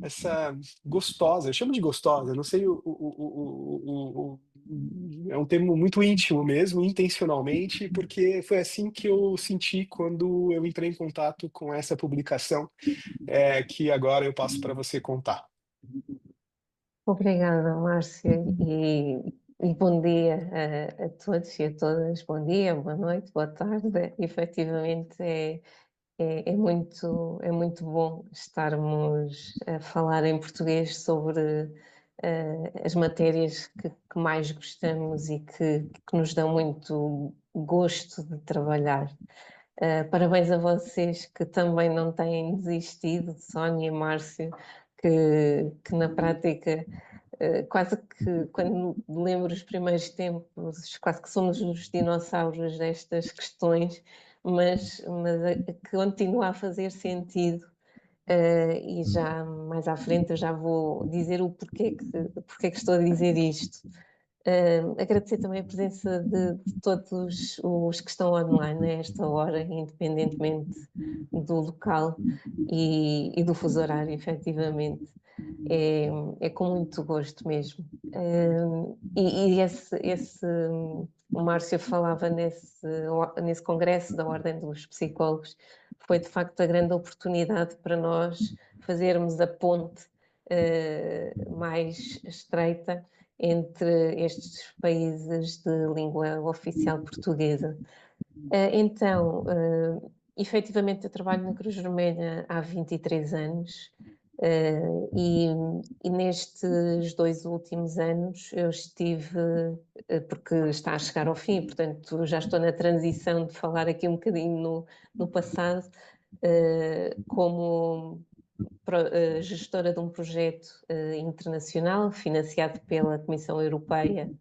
A: essa gostosa, eu chamo de gostosa, não sei, é um termo muito íntimo mesmo, intencionalmente, porque foi assim que eu senti quando eu entrei em contato com essa publicação, que agora eu passo para você contar.
C: Obrigada, Márcia, e bom dia a todos e a todas. Bom dia, boa noite, boa tarde. Efetivamente, é muito bom estarmos a falar em português sobre as matérias que mais gostamos e que nos dão muito gosto de trabalhar. Parabéns a vocês que também não têm desistido, Sónia e Márcio, que na prática, quase que quando me lembro os primeiros tempos, quase que somos os dinossauros destas questões, mas que continua a fazer sentido. E já mais à frente eu já vou dizer o porquê que estou a dizer isto. Agradecer também a presença de todos os que estão online a esta hora, independentemente do local e do fuso horário, efetivamente. É com muito gosto mesmo. O Márcio falava nesse congresso da Ordem dos Psicólogos, foi de facto a grande oportunidade para nós fazermos a ponte mais estreita entre estes países de língua oficial portuguesa. Então, efetivamente eu trabalho na Cruz Vermelha há 23 anos e nestes 2 últimos anos eu estive, porque está a chegar ao fim, portanto já estou na transição de falar aqui um bocadinho no passado, como gestora de um projeto internacional financiado pela Comissão Europeia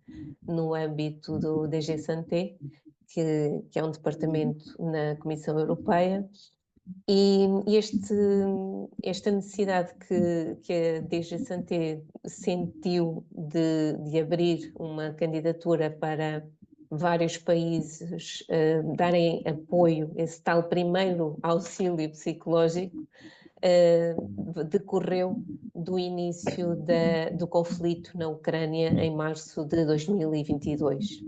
C: no âmbito do DG Santé, que é um departamento na Comissão Europeia, e esta necessidade que a DG Santé sentiu de abrir uma candidatura para vários países darem apoio, esse tal primeiro auxílio psicológico, decorreu do início do conflito na Ucrânia em março de 2022.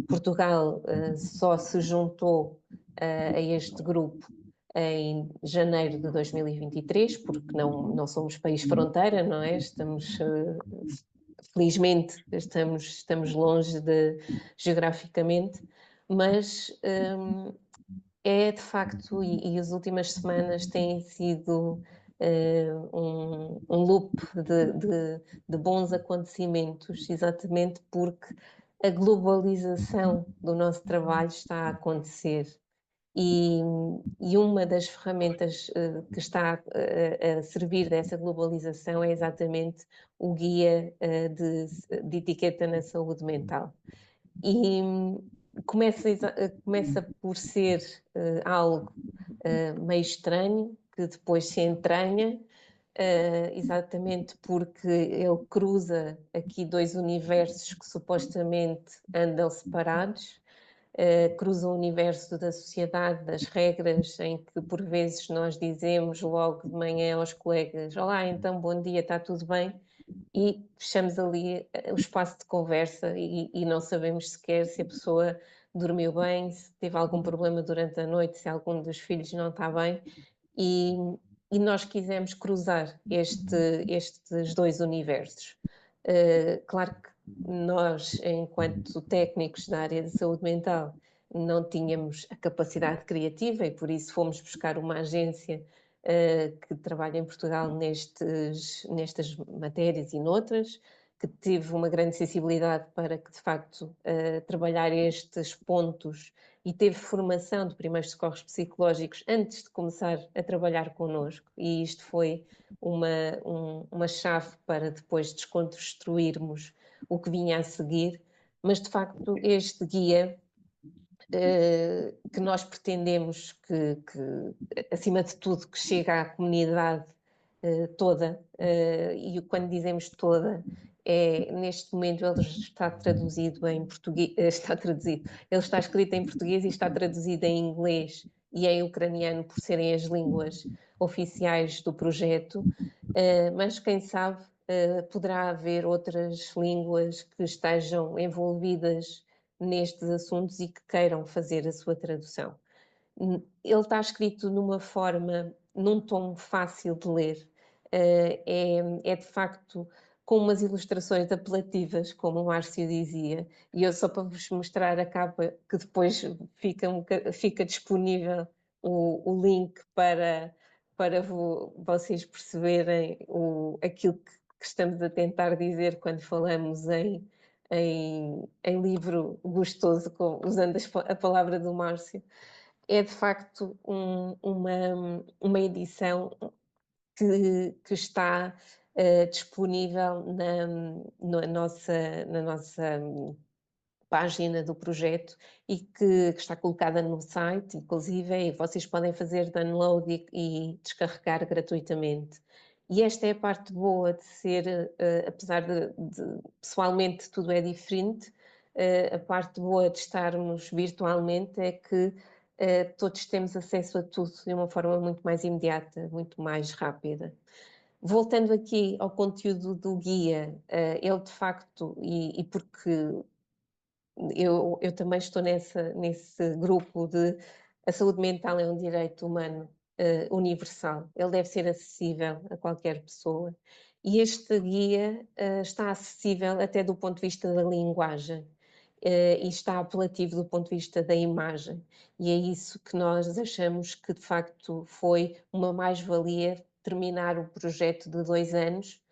C: Portugal só se juntou a este grupo em janeiro de 2023, porque não somos país fronteira, não é? Felizmente, estamos longe geograficamente, mas é de facto, e as últimas semanas têm sido um loop de bons acontecimentos, exatamente porque a globalização do nosso trabalho está a acontecer. E uma das ferramentas que está a servir dessa globalização é exatamente o guia de etiqueta na saúde mental. E começa por ser algo meio estranho, que depois se entranha, exatamente porque ele cruza aqui 2 universos que supostamente andam separados, cruza o universo da sociedade, das regras, em que por vezes nós dizemos logo de manhã aos colegas: olá, então bom dia, está tudo bem? E fechamos ali o espaço de conversa e não sabemos sequer se a pessoa dormiu bem, se teve algum problema durante a noite, se algum dos filhos não está bem. E nós quisemos cruzar estes 2 universos. Claro que nós, enquanto técnicos da área de saúde mental, não tínhamos a capacidade criativa e por isso fomos buscar uma agência que trabalha em Portugal nestas matérias e noutras, que teve uma grande sensibilidade para que, de facto, trabalhar estes pontos e teve formação de primeiros socorros psicológicos antes de começar a trabalhar connosco, e isto foi uma chave para depois desconstruirmos o que vinha a seguir, mas de facto este guia que nós pretendemos que, acima de tudo, que chegue à comunidade toda, e quando dizemos toda, neste momento ele está traduzido em português, ele está escrito em português e está traduzido em inglês e em ucraniano por serem as línguas oficiais do projeto, mas quem sabe poderá haver outras línguas que estejam envolvidas nestes assuntos e que queiram fazer a sua tradução. Ele está escrito num tom fácil de ler, é de facto com umas ilustrações apelativas, como o Márcio dizia, e eu só para vos mostrar a capa, que depois fica disponível o link para vocês perceberem aquilo que estamos a tentar dizer quando falamos em livro gostoso, usando a palavra do Márcio. é de facto uma edição que está disponível na nossa página do projeto e que está colocada no site, inclusive, e vocês podem fazer download e descarregar gratuitamente. E esta é a parte boa de ser, apesar de pessoalmente tudo é diferente, a parte boa de estarmos virtualmente é que todos temos acesso a tudo de uma forma muito mais imediata, muito mais rápida. Voltando aqui ao conteúdo do guia, ele de facto, e porque eu também estou nesse grupo de a saúde mental é um direito humano universal, ele deve ser acessível a qualquer pessoa. E este guia está acessível até do ponto de vista da linguagem e está apelativo do ponto de vista da imagem. E é isso que nós achamos que de facto foi uma mais-valia terminar o projeto de 2 anos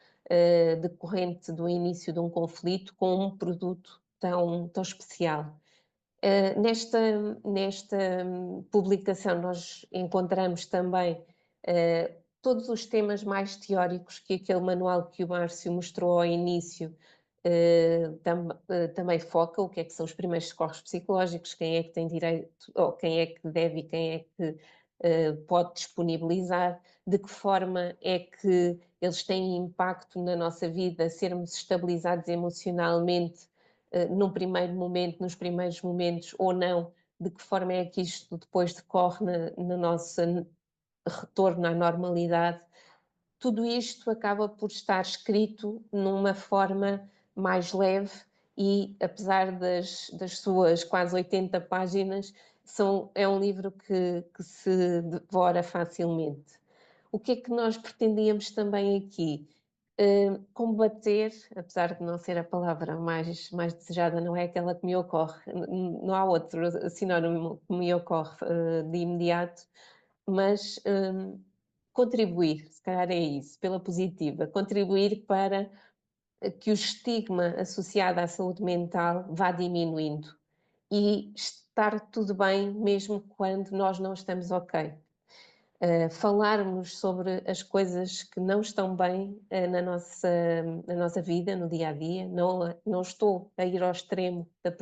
C: decorrente do início de um conflito com um produto tão especial. Nesta publicação nós encontramos também todos os temas mais teóricos que aquele manual que o Márcio mostrou ao início também foca, o que é que são os primeiros socorros psicológicos, quem é que tem direito, ou quem é que deve e quem é que pode disponibilizar, de que forma é que eles têm impacto na nossa vida, sermos estabilizados emocionalmente num primeiro momento, nos primeiros momentos ou não, de que forma é que isto depois decorre no nosso retorno à normalidade. Tudo isto acaba por estar escrito numa forma mais leve e, apesar das suas quase 80 páginas, é um livro que se devora facilmente. O que é que nós pretendíamos também aqui? Combater, apesar de não ser a palavra mais desejada, não é aquela que me ocorre, não há outro sinónimo que me ocorre de imediato, mas contribuir, se calhar é isso, pela positiva, contribuir para que o estigma associado à saúde mental vá diminuindo e estar tudo bem mesmo quando nós não estamos ok. Falarmos sobre as coisas que não estão bem na nossa vida, no dia a dia. Não estou a ir ao extremo da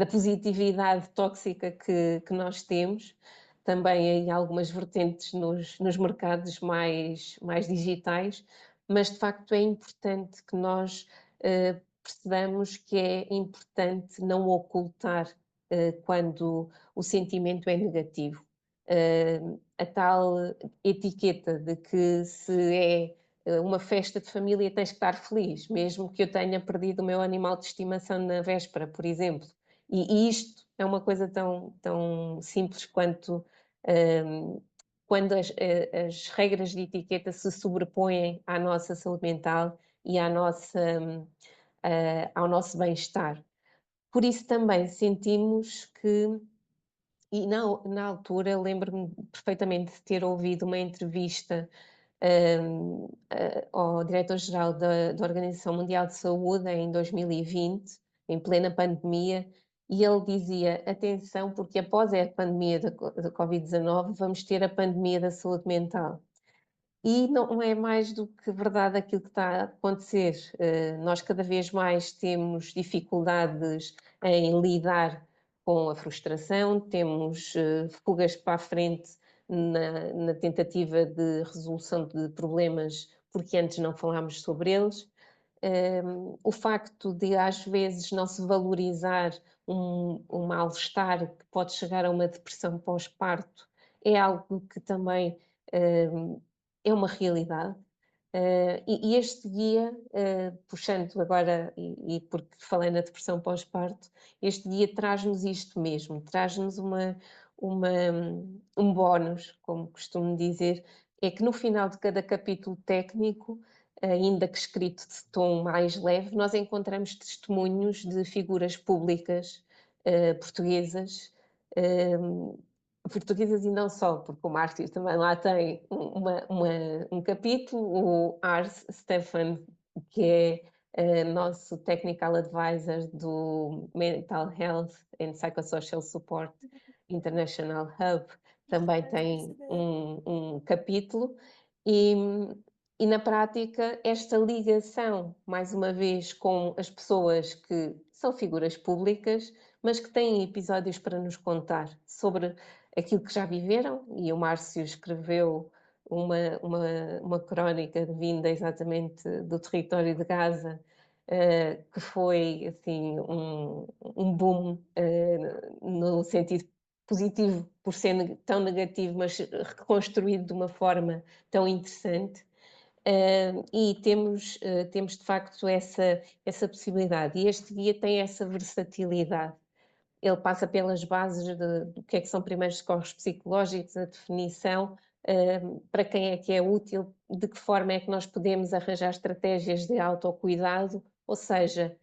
C: positividade tóxica que nós temos. Também em algumas vertentes nos mercados mais digitais, mas de facto é importante que nós percebamos que é importante não ocultar quando o sentimento é negativo. A tal etiqueta de que se é uma festa de família tens que estar feliz, mesmo que eu tenha perdido o meu animal de estimação na véspera, por exemplo. E isto é uma coisa tão simples quanto quando as regras de etiqueta se sobrepõem à nossa saúde mental e ao nosso bem-estar. Por isso também sentimos que e na altura eu lembro-me perfeitamente de ter ouvido uma entrevista ao diretor-geral da Organização Mundial de Saúde em 2020, em plena pandemia, e ele dizia: atenção, porque após a pandemia da Covid-19 vamos ter a pandemia da saúde mental. E não é mais do que verdade aquilo que está a acontecer. Nós cada vez mais temos dificuldades em lidar com a frustração, temos fugas para a frente na tentativa de resolução de problemas porque antes não falámos sobre eles. O facto de às vezes não se valorizar um mal-estar que pode chegar a uma depressão pós-parto é algo que também é uma realidade. E este guia, puxando agora, e porque falei na depressão pós-parto, este guia traz-nos isto mesmo, traz-nos um bónus, como costumo dizer, é que no final de cada capítulo técnico, ainda que escrito de tom mais leve, nós encontramos testemunhos de figuras públicas portuguesas, portuguesas e não só, porque o Márcio também lá tem um capítulo, o Ars Stefan, que é nosso Technical Advisor do Mental Health and Psychosocial Support, International Hub também tem um capítulo e, e na prática esta ligação, mais uma vez, com as pessoas que são figuras públicas, mas que têm episódios para nos contar sobre aquilo que já viveram, e o Márcio escreveu uma crónica vinda exatamente do território de Gaza, que foi assim um boom no sentido positivo por ser tão negativo, mas reconstruído de uma forma tão interessante. E temos de facto essa possibilidade. E este guia tem essa versatilidade. Ele passa pelas bases do que é que são primeiros socorros psicológicos, a definição, para quem é que é útil, de que forma é que nós podemos arranjar estratégias de autocuidado, ou seja,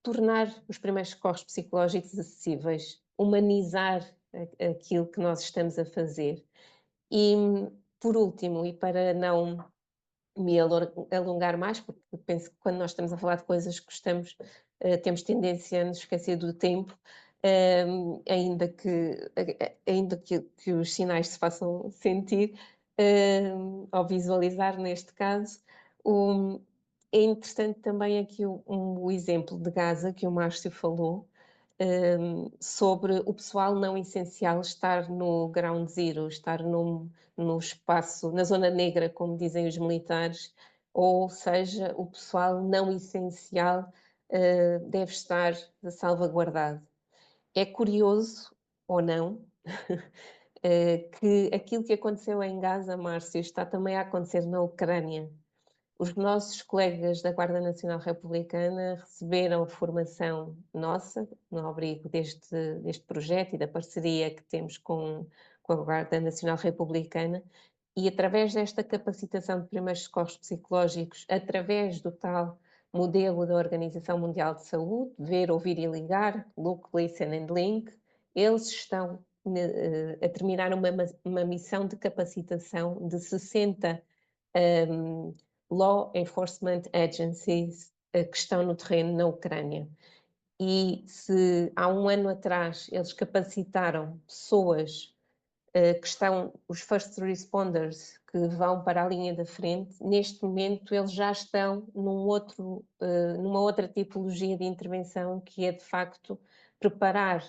C: tornar os primeiros socorros psicológicos acessíveis, humanizar aquilo que nós estamos a fazer. E, por último, e para não me alongar mais, porque penso que quando nós estamos a falar de coisas que gostamos, temos tendência a nos esquecer do tempo, ainda que os sinais se façam sentir, ao visualizar neste caso. É interessante também aqui o exemplo de Gaza, que o Márcio falou, sobre o pessoal não essencial estar no ground zero, estar no espaço, na zona negra, como dizem os militares, ou seja, o pessoal não essencial deve estar salvaguardado. É curioso, ou não, que aquilo que aconteceu em Gaza, Márcio, está também a acontecer na Ucrânia. Os nossos colegas da Guarda Nacional Republicana receberam formação nossa, no abrigo deste projeto e da parceria que temos com a Guarda Nacional Republicana, e através desta capacitação de primeiros socorros psicológicos, através do tal modelo da Organização Mundial de Saúde, ver, ouvir e ligar, look, listen and link, eles estão a terminar uma missão de capacitação de 60 law enforcement agencies que estão no terreno na Ucrânia. E se há um ano atrás eles capacitaram pessoas que estão, os first responders, que vão para a linha da frente, neste momento eles já estão numa outra tipologia de intervenção, que é de facto preparar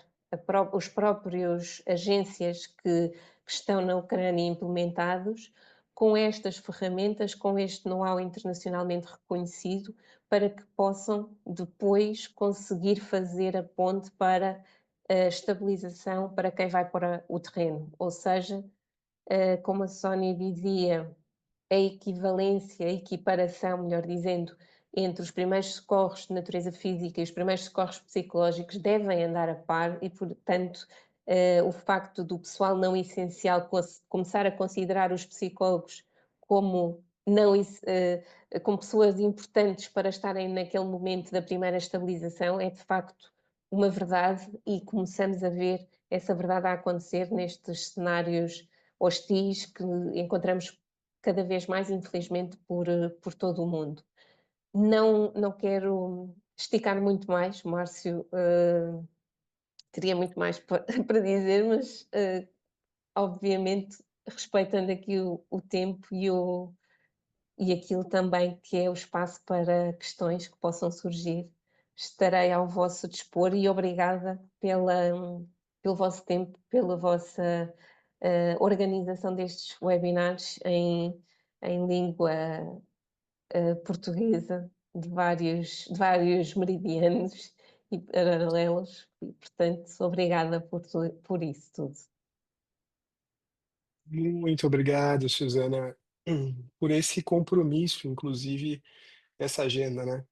C: os próprios agências que estão na Ucrânia implementados com estas ferramentas, com este know-how internacionalmente reconhecido, para que possam depois conseguir fazer a ponte para a estabilização para quem vai para o terreno. Ou seja, como a Sónia dizia, a equivalência, a equiparação, melhor dizendo, entre os primeiros socorros de natureza física e os primeiros socorros psicológicos devem andar a par e, portanto, o facto do pessoal não essencial começar a considerar os psicólogos como, como pessoas importantes para estarem naquele momento da primeira estabilização é, de facto, uma verdade, e começamos a ver essa verdade a acontecer nestes cenários hostis que encontramos cada vez mais, infelizmente, por todo o mundo. Não quero esticar muito mais, Márcio teria muito mais para dizer, mas obviamente respeitando aqui o tempo e aquilo também que é o espaço para questões que possam surgir, estarei ao vosso dispor, e obrigada pelo vosso tempo, pela vossa organização destes webinars em língua portuguesa, de vários meridianos e paralelos, e portanto obrigada por isso tudo.
A: Muito obrigado, Suzana, por esse compromisso, inclusive essa agenda, né?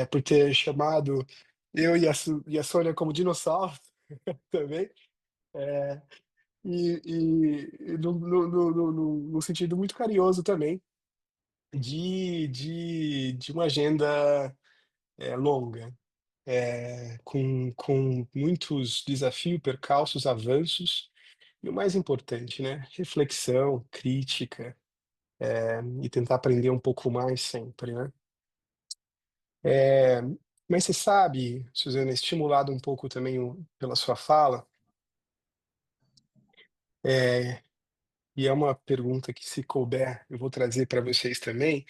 A: Por ter chamado eu e a Sônia como dinossauros também, é, e no sentido muito carinhoso também de uma agenda longa, com muitos desafios, percalços, avanços, e o mais importante, né? Reflexão, crítica, e tentar aprender um pouco mais sempre, né? É, mas você sabe, Suzana, estimulado um pouco também pela sua fala, E é uma pergunta que, se couber, eu vou trazer para vocês também,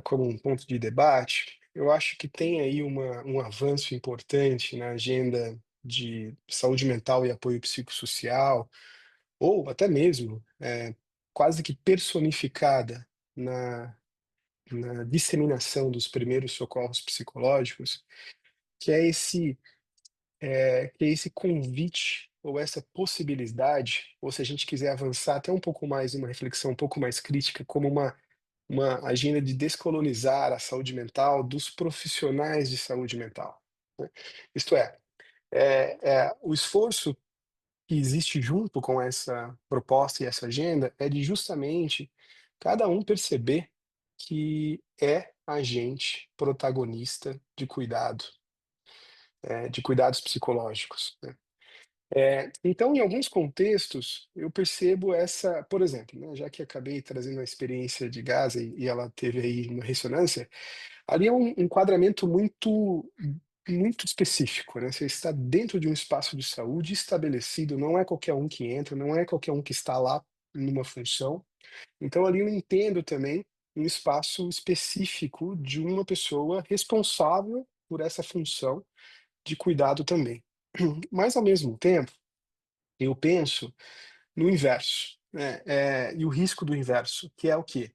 A: como um ponto de debate. Eu acho que tem aí um avanço importante na agenda de saúde mental e apoio psicossocial, ou até mesmo quase que personificada na, na disseminação dos primeiros socorros psicológicos, que é esse convite ou essa possibilidade, ou se a gente quiser avançar até um pouco mais em uma reflexão um pouco mais crítica, como uma agenda de descolonizar a saúde mental dos profissionais de saúde mental, né. Isto o esforço que existe junto com essa proposta e essa agenda é de justamente cada um perceber que é agente protagonista de cuidado, de cuidados psicológicos, né. Então, em alguns contextos, eu percebo essa, por exemplo, né, já que acabei trazendo a experiência de Gaza e ela teve aí uma ressonância, ali é um enquadramento muito específico, né? Você está dentro de um espaço de saúde estabelecido, não é qualquer um que entra, não é qualquer um que está lá numa função. Então, ali eu entendo também um espaço específico de uma pessoa responsável por essa função de cuidado também. Mas, ao mesmo tempo, eu penso no inverso, né, e o risco do inverso, que é o quê?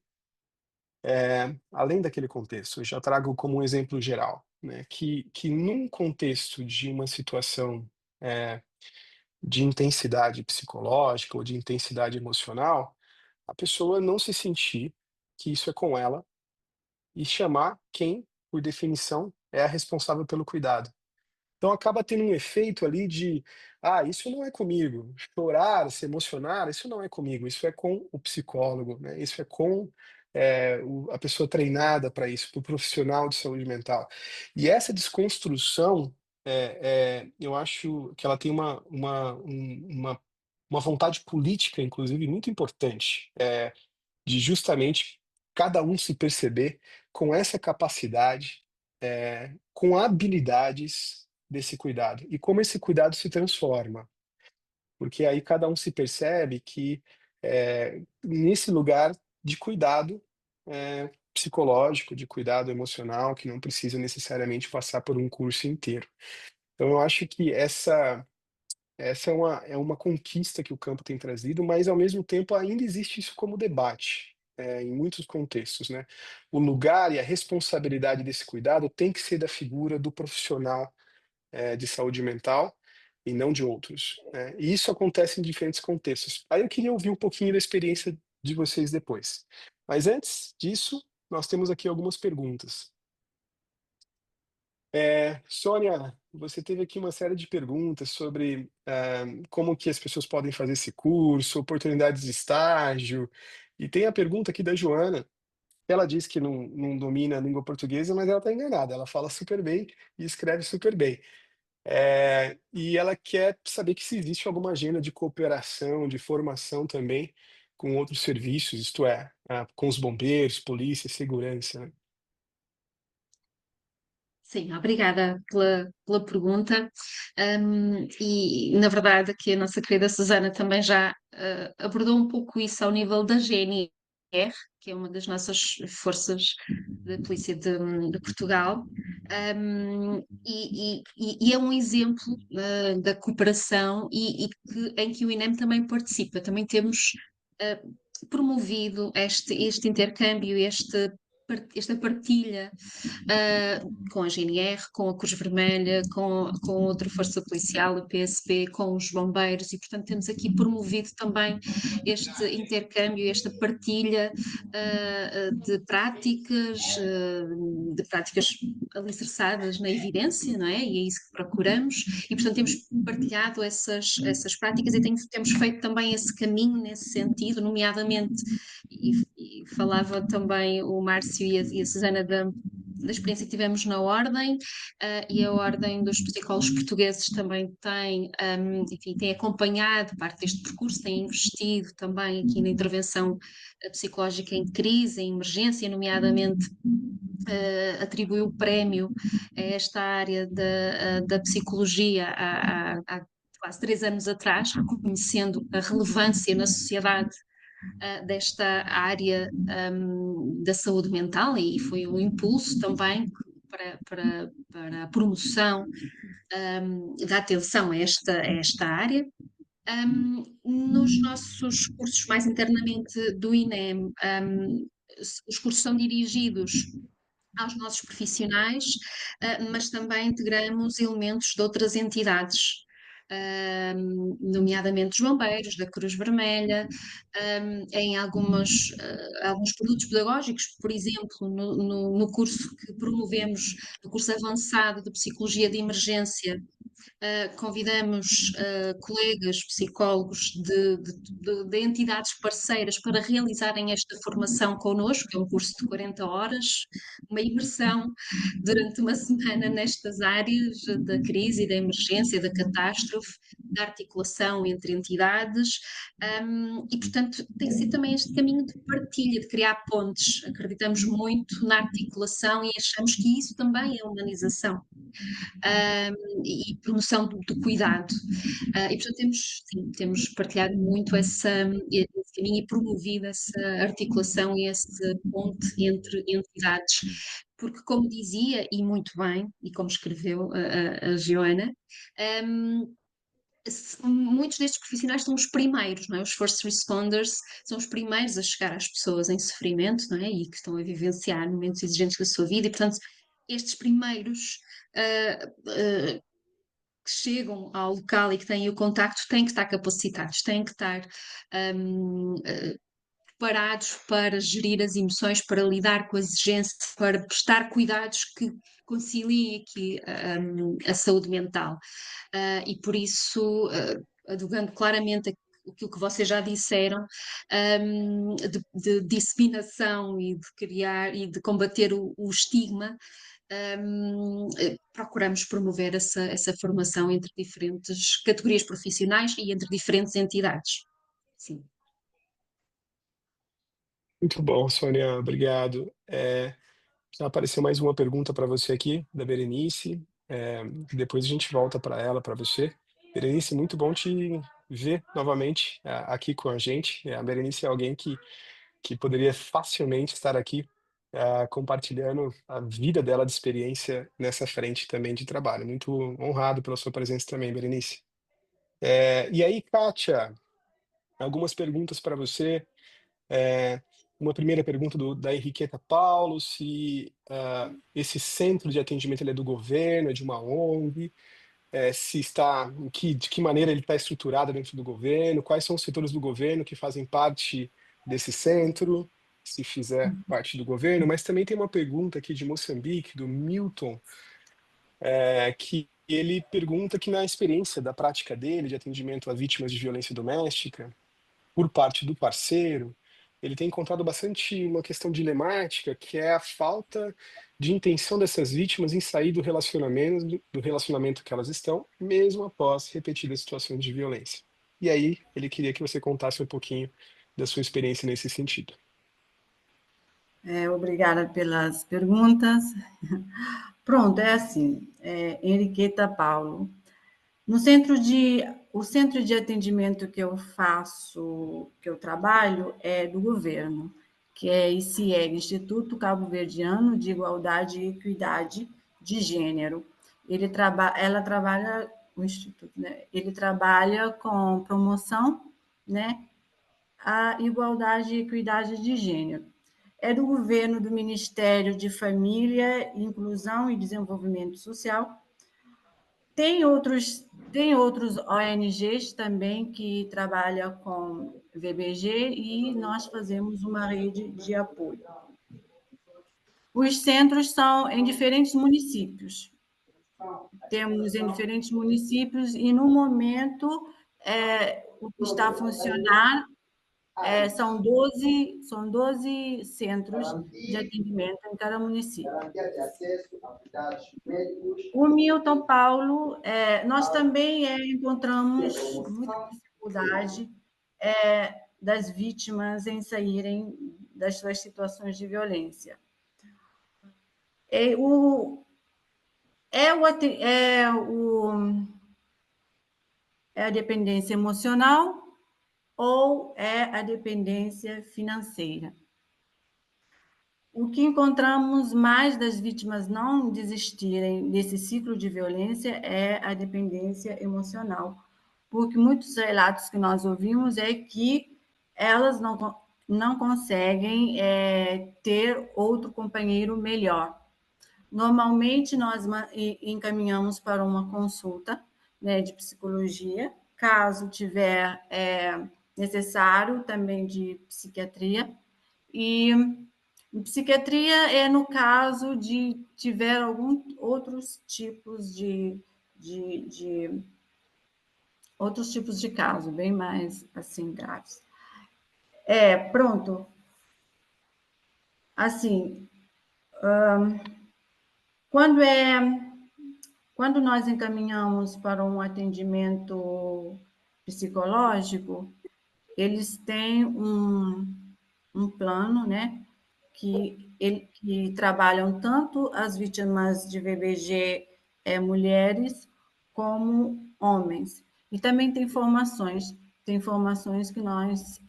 A: Além daquele contexto, eu já trago como um exemplo geral, né, que num contexto de uma situação, eh, de intensidade psicológica ou de intensidade emocional, a pessoa não se sentir que isso é com ela e chamar quem, por definição, é a responsável pelo cuidado. Então acaba tendo um efeito ali de: "Ah, isso não é comigo". Chorar, se emocionar, isso não é comigo, isso é com o psicólogo, né, isso é com, a pessoa treinada para isso, para o profissional de saúde mental. E essa desconstrução, eu acho que ela tem uma vontade política, inclusive, muito importante, de justamente cada um se perceber com essa capacidade, com habilidades desse cuidado e como esse cuidado se transforma, porque aí cada um se percebe que, nesse lugar de cuidado, psicológico, de cuidado emocional, que não precisa necessariamente passar por um curso inteiro. Então eu acho que essa é uma conquista que o campo tem trazido, mas ao mesmo tempo ainda existe isso como debate, em muitos contextos, né. O lugar e a responsabilidade desse cuidado tem que ser da figura do profissional, de saúde mental e não de outros, né. E isso acontece em diferentes contextos. Aí eu queria ouvir um pouquinho da experiência de vocês depois. Mas antes disso, nós temos aqui algumas perguntas. Sônia, você teve aqui uma série de perguntas sobre, como que as pessoas podem fazer esse curso, oportunidades de estágio, e tem a pergunta aqui da Joana, ela diz que não domina a língua portuguesa, mas ela está enganada, ela fala super bem e escreve super bem. E ela quer saber que se existe alguma agenda de cooperação, de formação também com outros serviços, isto é, com os bombeiros, polícia, segurança, né.
D: Sim, obrigada pela pergunta. E na verdade aqui a nossa querida Susana também já abordou um pouco isso ao nível da GNR, que é uma das nossas forças de polícia de Portugal. E é um exemplo da cooperação em que o INEM também participa. Também temos promovido este intercâmbio, esta partilha com a GNR, com a Cruz Vermelha, com outra força policial, a PSP, com os bombeiros, e portanto temos aqui promovido também este intercâmbio, esta partilha de práticas alicerçadas na evidência, não é? E é isso que procuramos, e portanto temos partilhado essas práticas e temos feito também esse caminho nesse sentido, nomeadamente, e falava também o Márcio e a Susana da experiência que tivemos na Ordem, e a Ordem dos Psicólogos Portugueses também enfim, tem acompanhado parte deste percurso, tem investido também aqui na intervenção psicológica em crise, em emergência, nomeadamente atribuiu o prémio a esta área da psicologia quase 3 anos atrás, reconhecendo a relevância na sociedade desta área da saúde mental, e foi um impulso também para a promoção da atenção a esta área. Nos nossos cursos mais internamente do INEM, os cursos são dirigidos aos nossos profissionais, mas também integramos elementos de outras entidades, nomeadamente dos bombeiros, da Cruz Vermelha, em alguns produtos pedagógicos, por exemplo, no curso que promovemos, no curso avançado de Psicologia de Emergência, convidamos colegas psicólogos de entidades parceiras para realizarem esta formação connosco, que é um curso de 40 horas, uma imersão durante uma semana nestas áreas da crise, da emergência, da catástrofe, da articulação entre entidades, e portanto tem que ser também este caminho de partilha, de criar pontes. Acreditamos muito na articulação e achamos que isso também é humanização. E promoção do cuidado. E portanto temos partilhado muito esse caminho e promovido essa articulação e essa ponte entre entidades, porque como dizia, e muito bem, e como escreveu a Joana, muitos destes profissionais são os primeiros, não é? Os first responders são os primeiros a chegar às pessoas em sofrimento, não é? E que estão a vivenciar momentos exigentes da sua vida, e portanto estes primeiros que chegam ao local e que têm o contacto têm que estar capacitados, têm que estar preparados para gerir as emoções, para lidar com a exigência, para prestar cuidados que conciliem aqui a saúde mental. E por isso, advogando claramente aquilo que vocês já disseram, de disseminação e de criar e de combater o estigma, procuramos promover essa formação entre diferentes categorias profissionais e entre diferentes entidades. Sim.
A: Muito bom, Sônia, obrigado. Já apareceu mais uma pergunta para você aqui, da Berenice. Depois a gente volta para ela, para você. Berenice, muito bom te ver novamente aqui com a gente. A Berenice é alguém que poderia facilmente estar aqui compartilhando a vida dela de experiência nessa frente também de trabalho. Muito honrado pela sua presença também, Berenice. E aí, Kátia, algumas perguntas para você. É, uma primeira pergunta da Henriqueta Paulo, se esse centro de atendimento ele é do governo, é de uma ONG, se está, de que maneira ele está estruturado dentro do governo, quais são os setores do governo que fazem parte desse centro, se fizer parte do governo, mas também tem uma pergunta aqui de Moçambique, do Milton, que ele pergunta que na experiência da prática dele de atendimento a vítimas de violência doméstica, por parte do parceiro, ele tem encontrado bastante uma questão dilemática, que é a falta de intenção dessas vítimas em sair do relacionamento que elas estão, mesmo após repetidas situações de violência. E aí, ele queria que você contasse um pouquinho da sua experiência nesse sentido.
E: Obrigada pelas perguntas. Pronto, é assim, Henriqueta Paulo. O centro de atendimento que eu faço, que eu trabalho, é do governo, que é ICIEG, Instituto Cabo-Verdiano de Igualdade e Equidade de Gênero. Ela trabalha, o Instituto, né? Ele trabalha com promoção, né, a igualdade e equidade de gênero. É do governo do Ministério de Família, Inclusão e Desenvolvimento Social. Tem outros ONGs também que trabalham com VBG e nós fazemos uma rede de apoio. Os centros são em diferentes municípios. Temos em diferentes municípios e, no momento, o que está a funcionar são 12 centros de atendimento em cada município. O Milton Paulo, nós também encontramos muita dificuldade das vítimas em saírem das suas situações de violência. É a dependência emocional ou é a dependência financeira? O que encontramos mais das vítimas não desistirem desse ciclo de violência é a dependência emocional, porque muitos relatos que nós ouvimos é que elas não conseguem ter outro companheiro melhor. Normalmente, nós encaminhamos para uma consulta, né, de psicologia, caso tiver necessário também de psiquiatria, e psiquiatria é no caso de tiver algum outros tipos de outros tipos de caso, bem mais assim graves. Pronto. Assim, quando nós encaminhamos para um atendimento psicológico, eles têm um plano, né, que trabalham tanto as vítimas de VBG, mulheres, como homens. E também tem formações que nós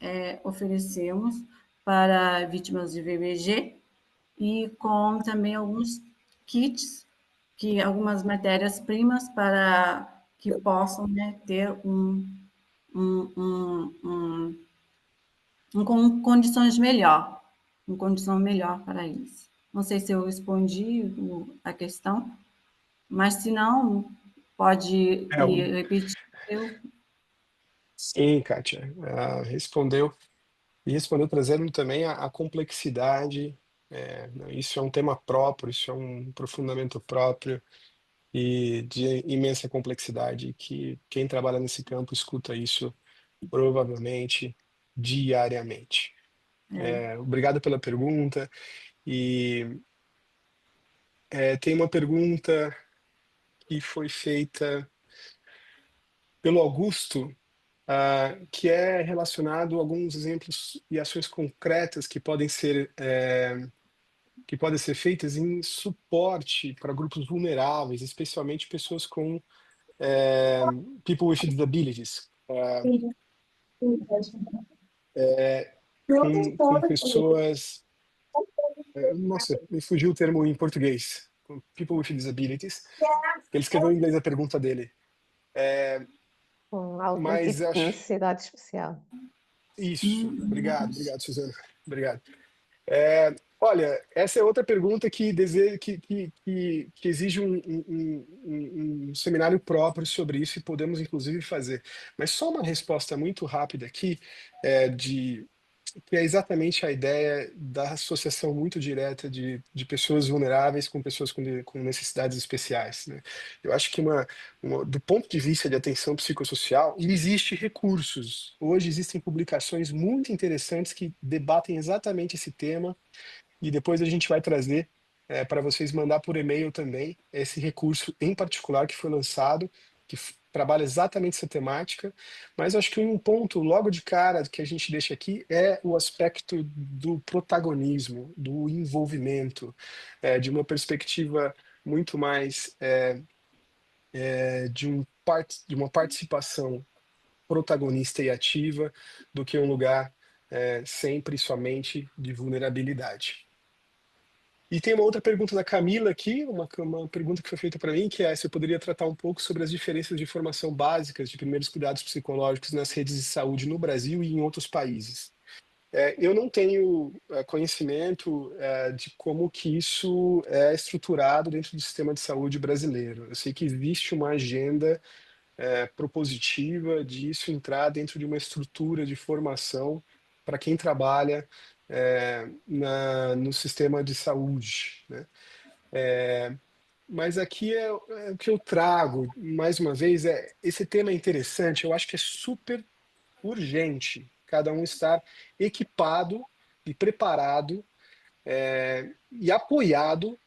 E: oferecemos para vítimas de VBG e com também alguns kits, algumas matérias-primas para que possam, né, ter condições melhor, uma condição melhor para eles. Não sei se eu respondi a questão, mas se não, pode ir repetir.
A: Sim, Kátia, respondeu. E respondeu trazendo também a complexidade. Isso é um tema próprio, isso é um aprofundamento próprio e de imensa complexidade, que quem trabalha nesse campo escuta isso provavelmente diariamente. Obrigado pela pergunta. E tem uma pergunta que foi feita pelo Augusto, que é relacionado a alguns exemplos e ações concretas que podem ser feitas em suporte para grupos vulneráveis, especialmente pessoas com people with disabilities, com pessoas. Nossa, me fugiu o termo em português. Com people with disabilities. Ele escreveu em inglês a pergunta dele.
C: Com algum
A: Mas
C: tipo de
A: acho.
C: necessidade especial.
A: Isso. Obrigado, Suzana. Obrigado. Olha, essa é outra pergunta que exige um seminário próprio sobre isso e podemos inclusive fazer. Mas só uma resposta muito rápida aqui, que é exatamente a ideia da associação muito direta de pessoas vulneráveis com pessoas com necessidades especiais, né? Eu acho que do ponto de vista de atenção psicossocial, existe recursos. Hoje existem publicações muito interessantes que debatem exatamente esse tema e depois a gente vai trazer para vocês mandar por e-mail também esse recurso em particular que foi lançado, que trabalha exatamente essa temática, mas acho que um ponto logo de cara que a gente deixa aqui é o aspecto do protagonismo, do envolvimento, de uma perspectiva muito mais de uma participação protagonista e ativa do que um lugar sempre e somente de vulnerabilidade. E tem uma outra pergunta da Camila aqui, uma pergunta que foi feita para mim, que é se eu poderia tratar um pouco sobre as diferenças de formação básicas de primeiros cuidados psicológicos nas redes de saúde no Brasil e em outros países. Eu não tenho conhecimento de como que isso é estruturado dentro do sistema de saúde brasileiro. Eu sei que existe uma agenda propositiva disso entrar dentro de uma estrutura de formação para quem trabalha no sistema de saúde, né? Mas aqui é o que eu trago, mais uma vez, esse tema é interessante, eu acho que é super urgente cada um estar equipado e preparado e apoiado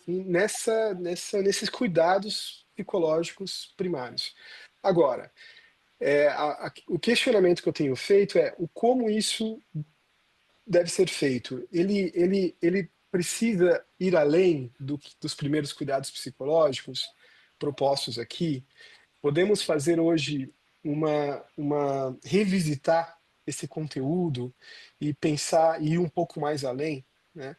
A: nesses cuidados psicológicos primários. Agora, o questionamento que eu tenho feito é como isso deve ser feito. Ele precisa ir além dos primeiros cuidados psicológicos propostos aqui. Podemos fazer hoje revisitar esse conteúdo e pensar e ir um pouco mais além, né?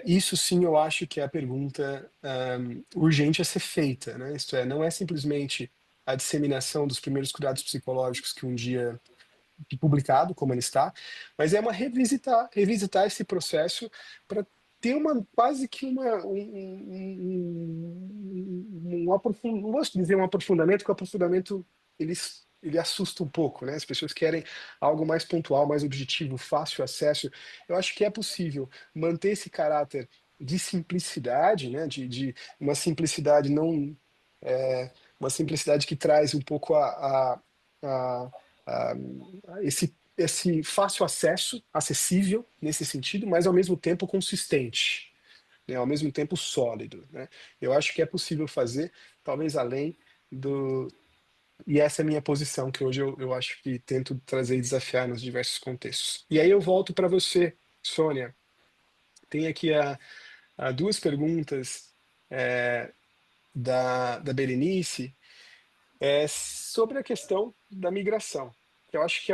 A: Isso sim eu acho que é a pergunta urgente a ser feita, né? Isto é, não é simplesmente a disseminação dos primeiros cuidados psicológicos que um dia publicado, como ele está, mas é revisitar esse processo para ter quase que não gosto de dizer um aprofundamento, porque o aprofundamento ele assusta um pouco, né? As pessoas querem algo mais pontual, mais objetivo, fácil acesso. Eu acho que é possível manter esse caráter de simplicidade, né? De uma simplicidade não uma simplicidade que traz um pouco a, a- esse fácil acesso, acessível nesse sentido, mas ao mesmo tempo consistente, né? Ao mesmo tempo sólido, né? Eu acho que é possível fazer, talvez além do. E essa é a minha posição, que hoje eu acho que tento trazer e desafiar nos diversos contextos. E aí eu volto para você, Sônia. Tem aqui duas perguntas da Berenice sobre a questão da migração, que eu acho que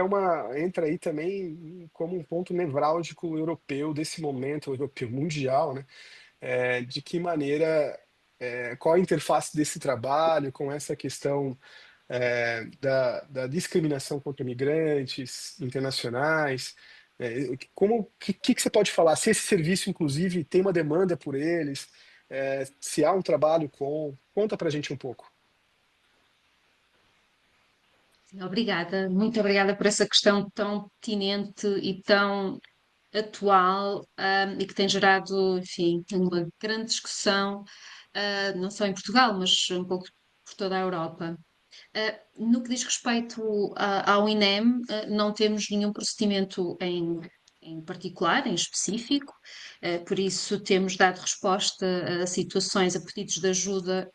A: entra aí também como um ponto nevrálgico europeu desse momento, europeu mundial, né? De que maneira, qual a interface desse trabalho com essa questão da discriminação contra migrantes internacionais, que você pode falar? Se esse serviço, inclusive, tem uma demanda por eles, se há um trabalho conta para a gente um pouco.
D: Obrigada, muito obrigada por essa questão tão pertinente e tão atual, e que tem gerado, enfim, uma grande discussão, não só em Portugal, mas um pouco por toda a Europa. No que diz respeito ao INEM, não temos nenhum procedimento em particular, em específico, por isso temos dado resposta a situações, a pedidos de ajuda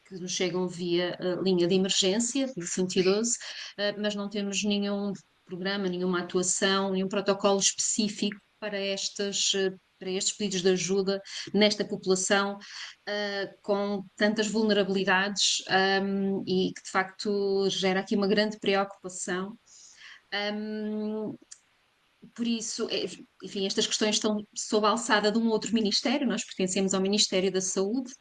D: que nos chegam via linha de emergência, do 112, mas não temos nenhum programa, nenhuma atuação, nenhum protocolo específico para estes pedidos de ajuda nesta população com tantas vulnerabilidades e que de facto gera aqui uma grande preocupação. Por isso, enfim, estas questões estão sob a alçada de um outro ministério, nós pertencemos ao Ministério da Saúde,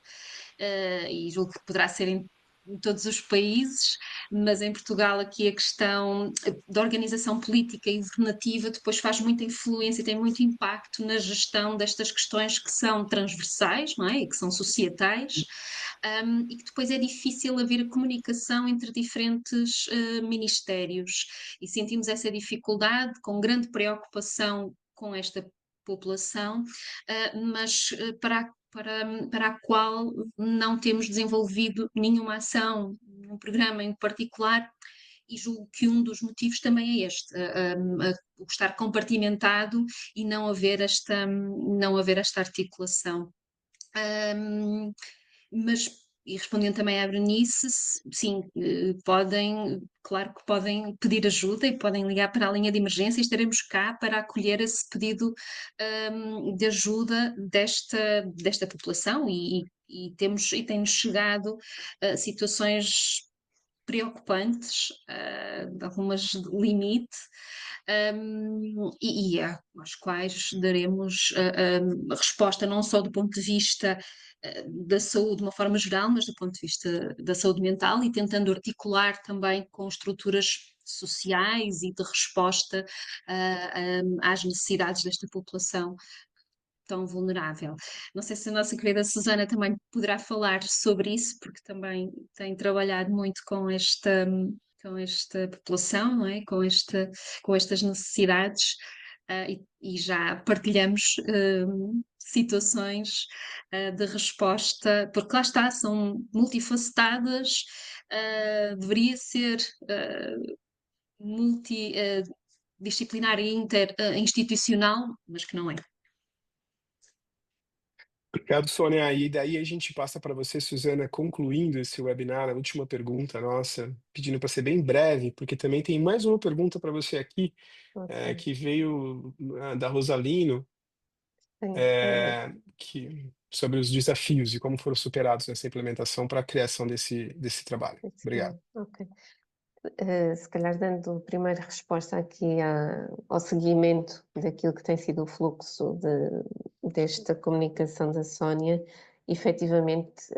D: e julgo que poderá ser em todos os países, mas em Portugal aqui a questão da organização política e governativa depois faz muita influência e tem muito impacto na gestão destas questões que são transversais, não é? E que são societais, e que depois é difícil haver a comunicação entre diferentes ministérios e sentimos essa dificuldade com grande preocupação com esta população, mas para a qual não temos desenvolvido nenhuma ação, um programa em particular, e julgo que um dos motivos também é este, o estar compartimentado e não haver esta articulação. Mas, e respondendo também à Berenice, sim, claro que podem pedir ajuda e podem ligar para a linha de emergência e estaremos cá para acolher esse pedido de ajuda desta população e tem-nos chegado situações preocupantes, algumas de limite, às quais daremos a resposta não só do ponto de vista da saúde de uma forma geral, mas do ponto de vista da saúde mental e tentando articular também com estruturas sociais e de resposta às necessidades desta população tão vulnerável. Não sei se a nossa querida Susana também poderá falar sobre isso, porque também tem trabalhado muito com esta população, não é? Com estas necessidades, e já partilhamos situações de resposta, porque lá está, são multifacetadas, deveria ser multidisciplinar e interinstitucional, mas que não é.
A: Obrigado, Sônia. E daí a gente passa para você, Suzana, concluindo esse webinar, a última pergunta nossa, pedindo para ser bem breve, porque também tem mais uma pergunta para você aqui,
C: Ok.
A: que veio da Rosalino,
C: Sim,
A: que sobre os desafios e como foram superados nessa implementação para a criação desse trabalho. Obrigado.
C: Ok. Se calhar dando primeiro resposta aqui ao seguimento daquilo que tem sido o fluxo desta comunicação da Sónia, efetivamente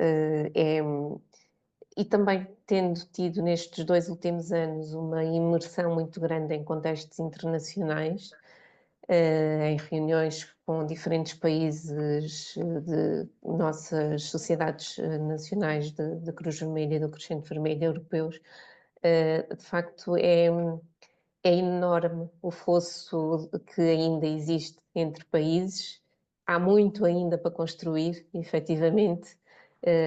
C: e também tendo tido nestes 2 últimos anos uma imersão muito grande em contextos internacionais, em reuniões com diferentes países de nossas sociedades nacionais de Cruz Vermelha e do Crescente Vermelho europeus, de facto é enorme o fosso que ainda existe entre países. Há muito ainda para construir, efetivamente,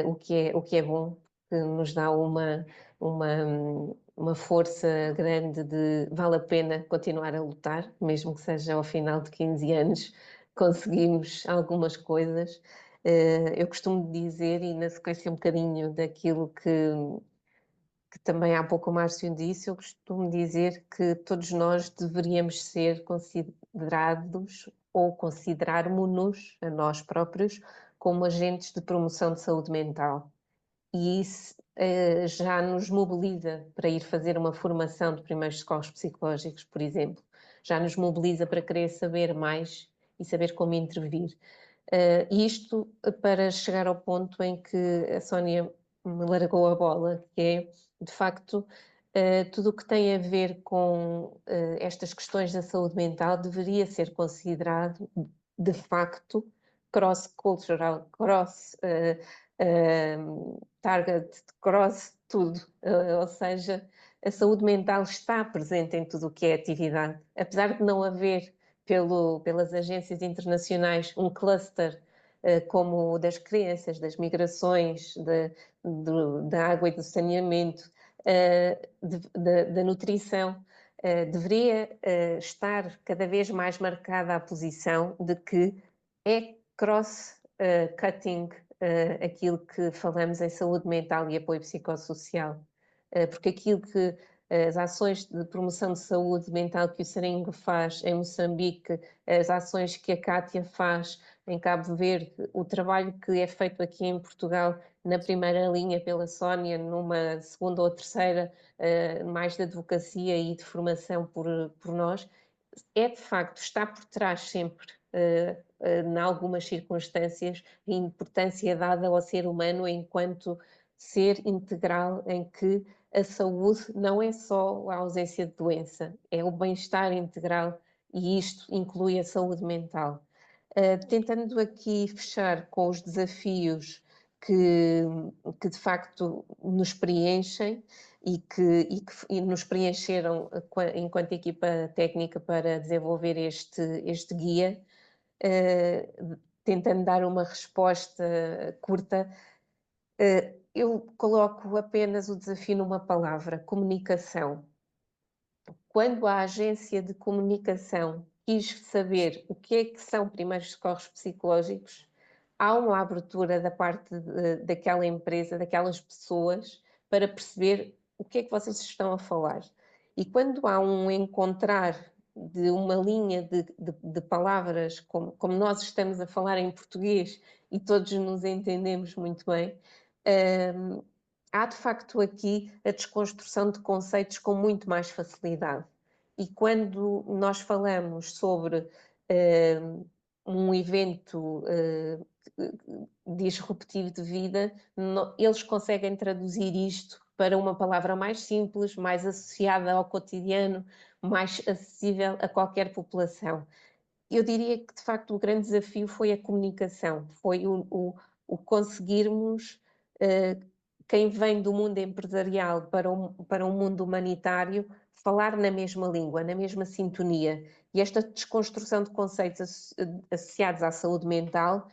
C: o que é bom, que nos dá uma força grande de vale a pena continuar a lutar, mesmo que seja ao final de 15 anos conseguimos algumas coisas. Eu costumo dizer, e na sequência um bocadinho daquilo que também há pouco o Márcio disse, eu costumo dizer que todos nós deveríamos ser considerados ou considerarmos-nos a nós próprios como agentes de promoção de saúde mental. E isso já nos mobiliza para ir fazer uma formação de primeiros socorros psicológicos, por exemplo. Já nos mobiliza para querer saber mais e saber como intervir. Isto para chegar ao ponto em que a Sónia me largou a bola, que é, de facto, tudo o que tem a ver com estas questões da saúde mental deveria ser considerado, de facto, cross-cultural, target, cross tudo, ou seja, a saúde mental está presente em tudo o que é atividade, apesar de não haver pelas agências internacionais um cluster como o das crianças, das migrações, da água e do saneamento, da nutrição, deveria estar cada vez mais marcada a posição de que é cross-cutting aquilo que falamos em saúde mental e apoio psicossocial, porque aquilo que as ações de promoção de saúde mental que o Saringo faz em Moçambique, as ações que a Cátia faz em Cabo Verde, o trabalho que é feito aqui em Portugal na primeira linha pela Sónia, numa segunda ou terceira, mais de advocacia e de formação por nós, é de facto, está por trás sempre, em algumas circunstâncias, a importância dada ao ser humano enquanto ser integral, em que a saúde não é só a ausência de doença, é o bem-estar integral e isto inclui a saúde mental. Tentando aqui fechar com os desafios que de facto nos preenchem e nos preencheram enquanto equipa técnica para desenvolver este guia, tentando dar uma resposta curta, eu coloco apenas o desafio numa palavra: comunicação. Quando a agência de comunicação quis saber o que é que são primeiros socorros psicológicos, há uma abertura da parte daquela empresa, daquelas pessoas, para perceber o que é que vocês estão a falar. E quando há um encontrar de uma linha de palavras, como nós estamos a falar em português e todos nos entendemos muito bem, há de facto aqui a desconstrução de conceitos com muito mais facilidade. E quando nós falamos sobre um evento disruptivo de vida, eles conseguem traduzir isto para uma palavra mais simples, mais associada ao cotidiano, mais acessível a qualquer população. Eu diria que, de facto, o grande desafio foi a comunicação, foi o conseguirmos, quem vem do mundo empresarial para um mundo humanitário, falar na mesma língua, na mesma sintonia. E esta desconstrução de conceitos associados à saúde mental,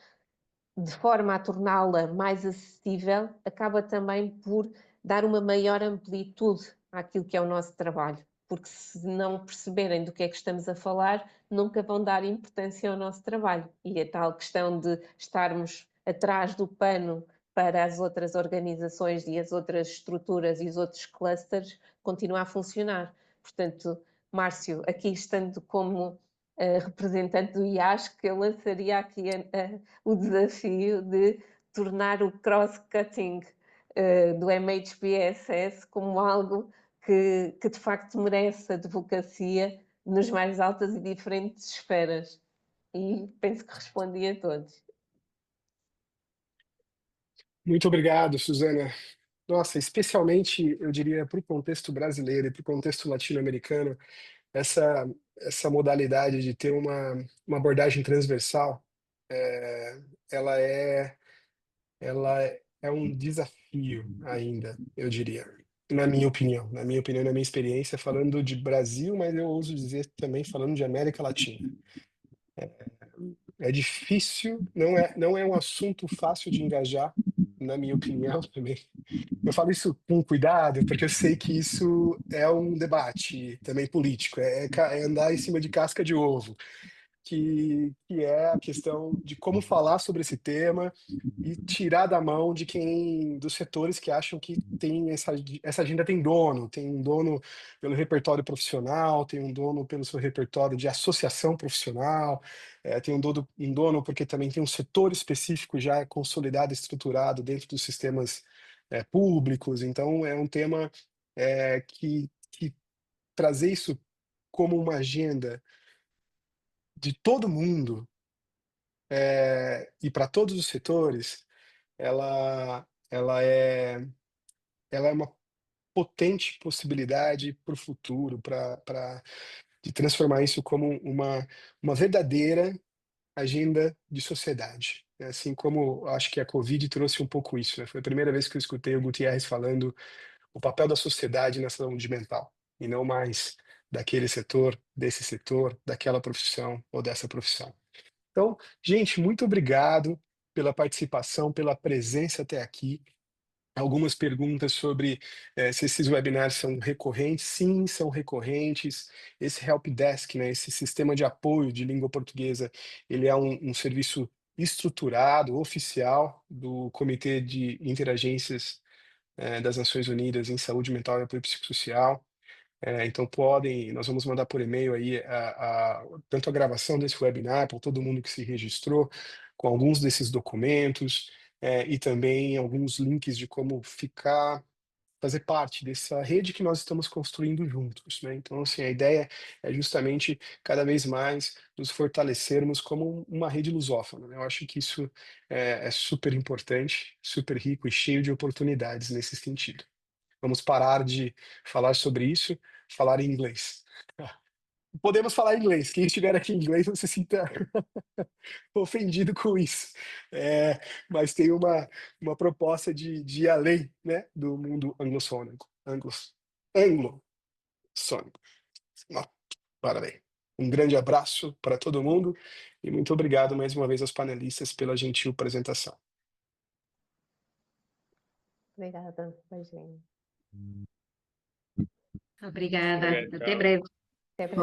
C: de forma a torná-la mais acessível, acaba também por dar uma maior amplitude àquilo que é o nosso trabalho. Porque se não perceberem do que é que estamos a falar, nunca vão dar importância ao nosso trabalho. E a tal questão de estarmos atrás do pano para as outras organizações e as outras estruturas e os outros clusters continua a funcionar. Portanto, Márcio, aqui estando como representante do IASC, que eu lançaria aqui o desafio de tornar o cross-cutting do MHPSS como algo que de facto merece advocacia nas mais altas e diferentes esferas. E penso que respondi a todos.
A: Muito obrigado, Suzana. Nossa, especialmente, eu diria, para o contexto brasileiro e para o contexto latino-americano, essa, essa modalidade de ter uma abordagem transversal, é, ela é, ela é um desafio ainda, eu diria, na minha opinião, na minha experiência, falando de Brasil, mas eu ouso dizer também falando de América Latina. É difícil, não é um assunto fácil de engajar, na minha opinião também. Eu falo isso com cuidado, porque eu sei que isso é um debate também político, é andar em cima de casca de ovo, que é a questão de como falar sobre esse tema e tirar da mão de quem, dos setores que acham que tem essa agenda tem um dono pelo repertório profissional, tem um dono pelo seu repertório de associação profissional, tem um dono porque também tem um setor específico já consolidado, estruturado dentro dos sistemas públicos. Então é um tema que trazer isso como uma agenda de todo mundo e para todos os setores, ela é uma potente possibilidade para o futuro, de transformar isso como uma verdadeira agenda de sociedade. Assim como acho que a Covid trouxe um pouco isso, né? Foi a primeira vez que eu escutei o Gutierrez falando o papel da sociedade na saúde mental, e não mais daquele setor, desse setor, daquela profissão ou dessa profissão. Então, gente, muito obrigado pela participação, pela presença até aqui. Algumas perguntas sobre se esses webinars são recorrentes. Sim, são recorrentes. Esse Help Desk, né, esse sistema de apoio de língua portuguesa, ele é um serviço estruturado, oficial, do Comitê de Interagências das Nações Unidas em Saúde Mental e Apoio Psicossocial. Então nós vamos mandar por e-mail aí tanto a gravação desse webinar para todo mundo que se registrou, com alguns desses documentos, e também alguns links de como fazer parte dessa rede que nós estamos construindo juntos, né? Então, assim, a ideia é justamente cada vez mais nos fortalecermos como uma rede lusófona, né? Eu acho que isso é super importante, super rico e cheio de oportunidades nesse sentido. Vamos parar de falar sobre isso, falar em inglês. Podemos falar inglês. Quem estiver aqui em inglês, não se sinta ofendido com isso. Mas tem uma proposta de ir além, né, do mundo anglo-sônico. Anglo-sônico. Não, parabéns. Um grande abraço para todo mundo e muito obrigado mais uma vez aos panelistas pela gentil apresentação.
C: Obrigada, beijinho.
D: Obrigada.
B: Obrigado,
D: Até
B: tchau.
D: breve.
C: Até breve.